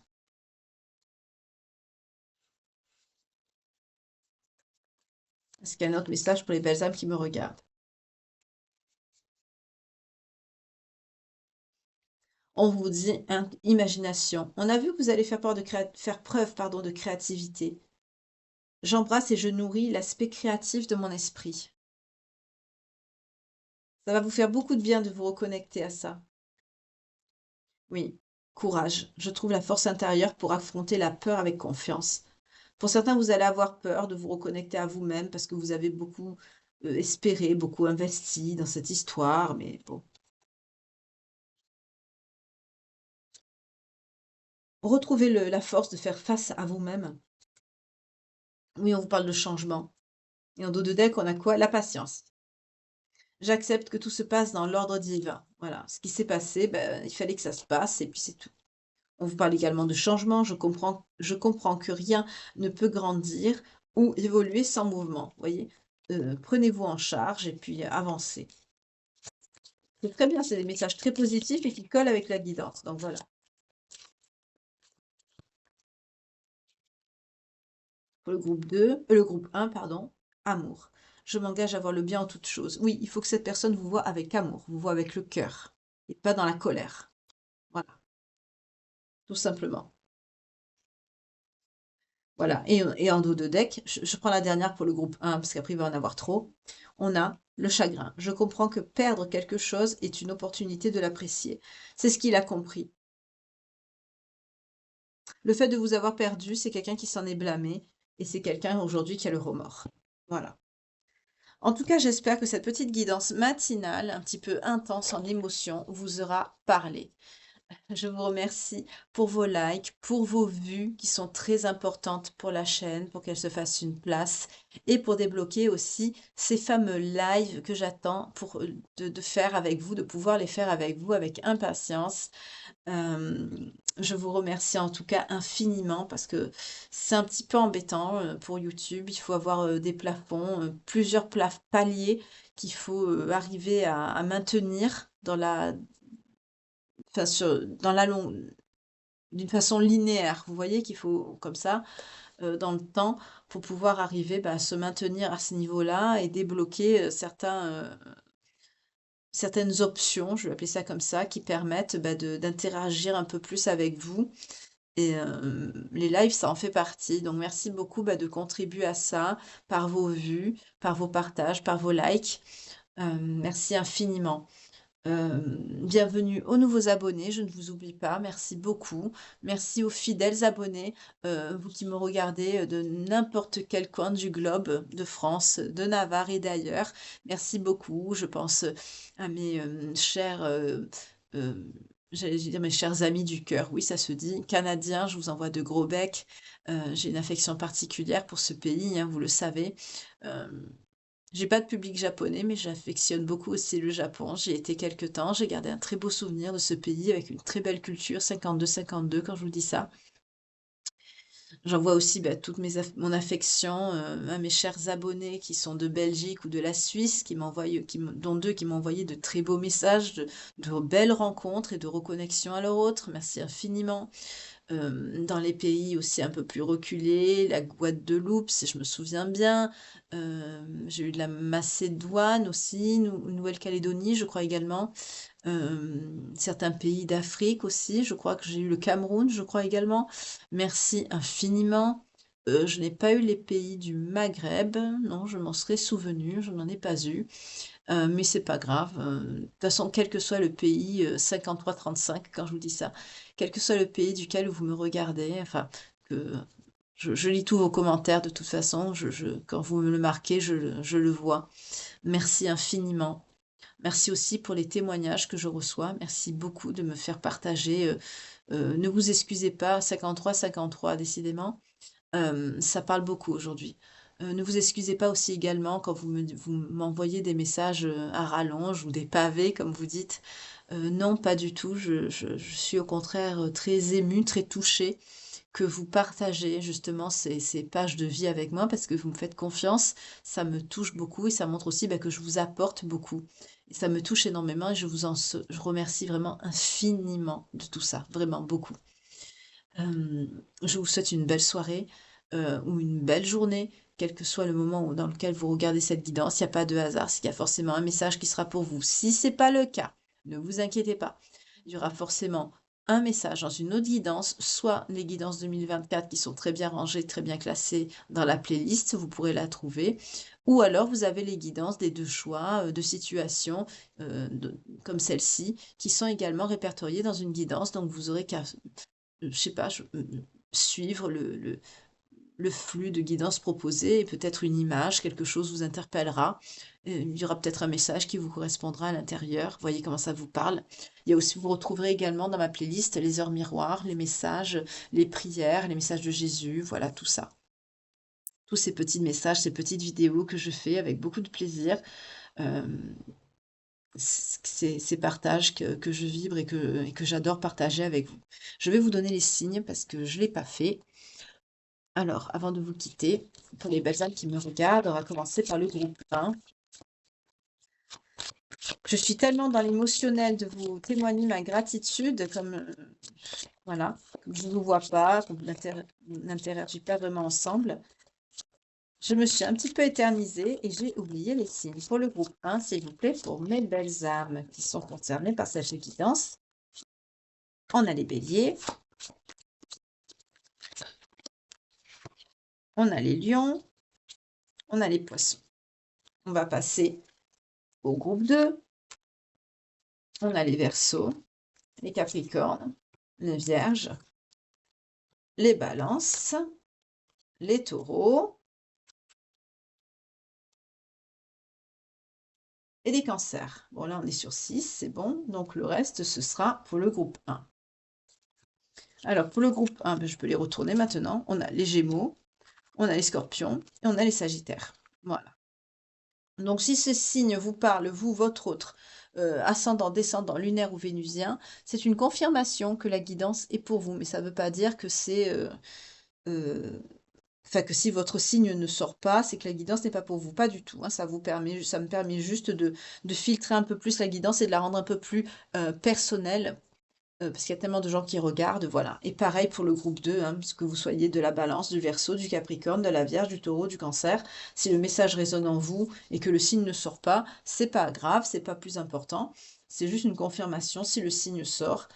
Est-ce qu'il y a un autre message pour les belles âmes qui me regardent? On vous dit imagination. On a vu que vous allez faire preuve, pardon, de créativité. J'embrasse et je nourris l'aspect créatif de mon esprit. Ça va vous faire beaucoup de bien de vous reconnecter à ça. Oui, courage. Je trouve la force intérieure pour affronter la peur avec confiance. Pour certains, vous allez avoir peur de vous reconnecter à vous-même parce que vous avez beaucoup espéré, beaucoup investi dans cette histoire, mais bon. Retrouvez la force de faire face à vous-même. Oui, on vous parle de changement. Et en dos de deck, on a quoi? La patience. J'accepte que tout se passe dans l'ordre divin. Voilà, ce qui s'est passé, ben, il fallait que ça se passe et puis c'est tout. On vous parle également de changement. Je comprends que rien ne peut grandir ou évoluer sans mouvement. Voyez, prenez-vous en charge et puis avancez. C'est très bien, c'est des messages très positifs et qui collent avec la guidance. Donc voilà. Pour le groupe 2, le groupe 1, pardon, amour. Je m'engage à voir le bien en toutes choses. Oui, il faut que cette personne vous voit avec amour, vous voit avec le cœur et pas dans la colère. Voilà, tout simplement. Voilà. Et en dos de deck, je prends la dernière pour le groupe 1 parce qu'après il va en avoir trop. On a le chagrin. Je comprends que perdre quelque chose est une opportunité de l'apprécier. C'est ce qu'il a compris. Le fait de vous avoir perdu, c'est quelqu'un qui s'en est blâmé et c'est quelqu'un aujourd'hui qui a le remords. Voilà. En tout cas, j'espère que cette petite guidance matinale, un petit peu intense en émotion, vous aura parlé. Je vous remercie pour vos likes, pour vos vues qui sont très importantes pour la chaîne, pour qu'elle se fasse une place et pour débloquer aussi ces fameux lives que j'attends pour de faire avec vous, de pouvoir les faire avec vous avec impatience. Je vous remercie en tout cas infiniment parce que c'est un petit peu embêtant pour YouTube. Il faut avoir des plafonds, plusieurs paliers qu'il faut arriver à maintenir enfin, dans la longue, d'une façon linéaire. Vous voyez qu'il faut comme ça, dans le temps, pour pouvoir arriver à se maintenir à ce niveau-là et débloquer certaines options, je vais appeler ça comme ça, qui permettent d'interagir un peu plus avec vous. Et les lives, ça en fait partie. Donc merci beaucoup de contribuer à ça par vos vues, par vos partages, par vos likes. Merci infiniment. Bienvenue aux nouveaux abonnés, je ne vous oublie pas, merci beaucoup. Merci aux fidèles abonnés, vous qui me regardez de n'importe quel coin du globe, de France, de Navarre et d'ailleurs. Merci beaucoup. Je pense à mes chers, euh, j'allais dire mes chers amis du cœur. Oui, ça se dit. Canadiens, je vous envoie de gros becs. J'ai une affection particulière pour ce pays, hein, vous le savez. Euh, j'ai pas de public japonais, mais j'affectionne beaucoup aussi le Japon. J'y ai été quelque temps, j'ai gardé un très beau souvenir de ce pays avec une très belle culture, 52-52 quand je vous dis ça. J'envoie aussi toute mon affection à mes chers abonnés qui sont de Belgique ou de la Suisse, dont deux qui m'ont envoyé de très beaux messages, de belles rencontres et de reconnexion à leur autre. Merci infiniment. Dans les pays aussi un peu plus reculés, la Guadeloupe, si je me souviens bien. J'ai eu de la Macédoine aussi, Nouvelle-Calédonie, je crois également. Certains pays d'Afrique aussi, je crois que j'ai eu le Cameroun, je crois également. Merci infiniment. Je n'ai pas eu les pays du Maghreb, non, je m'en serais souvenu, je n'en ai pas eu. Mais c'est pas grave. De toute façon, quel que soit le pays, 53-35, quand je vous dis ça, quel que soit le pays duquel vous me regardez, enfin, que je lis tous vos commentaires de toute façon, quand vous me le marquez, je le vois. Merci infiniment. Merci aussi pour les témoignages que je reçois. Merci beaucoup de me faire partager. Ne vous excusez pas, 53-53, décidément. Ça parle beaucoup aujourd'hui. Ne vous excusez pas aussi également quand vous m'envoyez des messages à rallonge ou des pavés, comme vous dites. Non, pas du tout. Je suis au contraire très émue, très touchée que vous partagez justement ces pages de vie avec moi parce que vous me faites confiance. Ça me touche beaucoup et ça montre aussi que je vous apporte beaucoup. Et ça me touche énormément et je remercie vraiment infiniment de tout ça, vraiment beaucoup. Je vous souhaite une belle soirée ou une belle journée, quel que soit le moment dans lequel vous regardez cette guidance. Il n'y a pas de hasard, il y a forcément un message qui sera pour vous. Si ce n'est pas le cas, ne vous inquiétez pas. il y aura forcément un message dans une autre guidance, soit les guidances 2024 qui sont très bien rangées, très bien classées dans la playlist, vous pourrez la trouver, ou alors vous avez les guidances des deux choix de situations comme celle-ci, qui sont également répertoriées dans une guidance, donc vous aurez qu'à, je sais pas, suivre le flux de guidance proposé et peut-être une image, quelque chose vous interpellera. Il y aura peut-être un message qui vous correspondra à l'intérieur. Voyez comment ça vous parle. Il y a aussi, vous retrouverez également dans ma playlist les heures miroirs, les messages, les prières, les messages de Jésus, voilà tout ça. Tous ces petits messages, ces petites vidéos que je fais avec beaucoup de plaisir. Euh, ces partages que je vibre et que j'adore partager avec vous. Je vais vous donner les signes parce que je ne l'ai pas fait. Alors, avant de vous quitter, pour les belles âmes qui me regardent, on va commencer par le groupe 1. Je suis tellement dans l'émotionnel de vous témoigner ma gratitude, comme voilà, comme je ne vous vois pas, comme on n'interagit pas vraiment ensemble. Je me suis un petit peu éternisée et j'ai oublié les signes. Pour le groupe 1, s'il vous plaît, pour mes belles âmes qui sont concernées par cette guidance, on a les béliers, on a les lions, on a les poissons. On va passer au groupe 2. On a les verseaux, les capricornes, les vierges, les balances, les taureaux et les cancers. Bon, là, on est sur 6, c'est bon. Donc, le reste, ce sera pour le groupe 1. Alors, pour le groupe 1, je peux les retourner maintenant. On a les gémeaux, on a les scorpions et on a les sagittaires. Voilà. Donc, si ce signe vous parle, vous, votre autre, ascendant, descendant, lunaire ou vénusien, c'est une confirmation que la guidance est pour vous. Mais ça ne veut pas dire que c'est... Enfin, que si votre signe ne sort pas, c'est que la guidance n'est pas pour vous. Pas du tout, hein. Ça me permet juste de filtrer un peu plus la guidance et de la rendre un peu plus personnelle. Parce qu'il y a tellement de gens qui regardent, voilà. Et pareil pour le groupe 2, hein, que vous soyez de la Balance, du Verseau, du Capricorne, de la Vierge, du Taureau, du Cancer. Si le message résonne en vous et que le signe ne sort pas, c'est pas grave, c'est pas plus important. C'est juste une confirmation. Si le signe sort,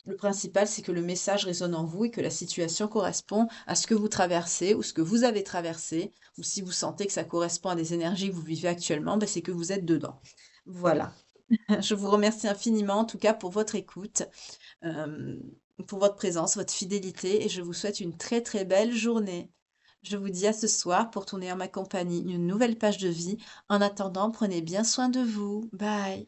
le principal, c'est que le message résonne en vous et que la situation correspond à ce que vous traversez ou ce que vous avez traversé, ou si vous sentez que ça correspond à des énergies que vous vivez actuellement, ben c'est que vous êtes dedans. Voilà. Je vous remercie infiniment, en tout cas, pour votre écoute, euh, pour votre présence, votre fidélité, et je vous souhaite une très très belle journée. Je vous dis à ce soir pour tourner en ma compagnie une nouvelle page de vie. En attendant, prenez bien soin de vous. Bye.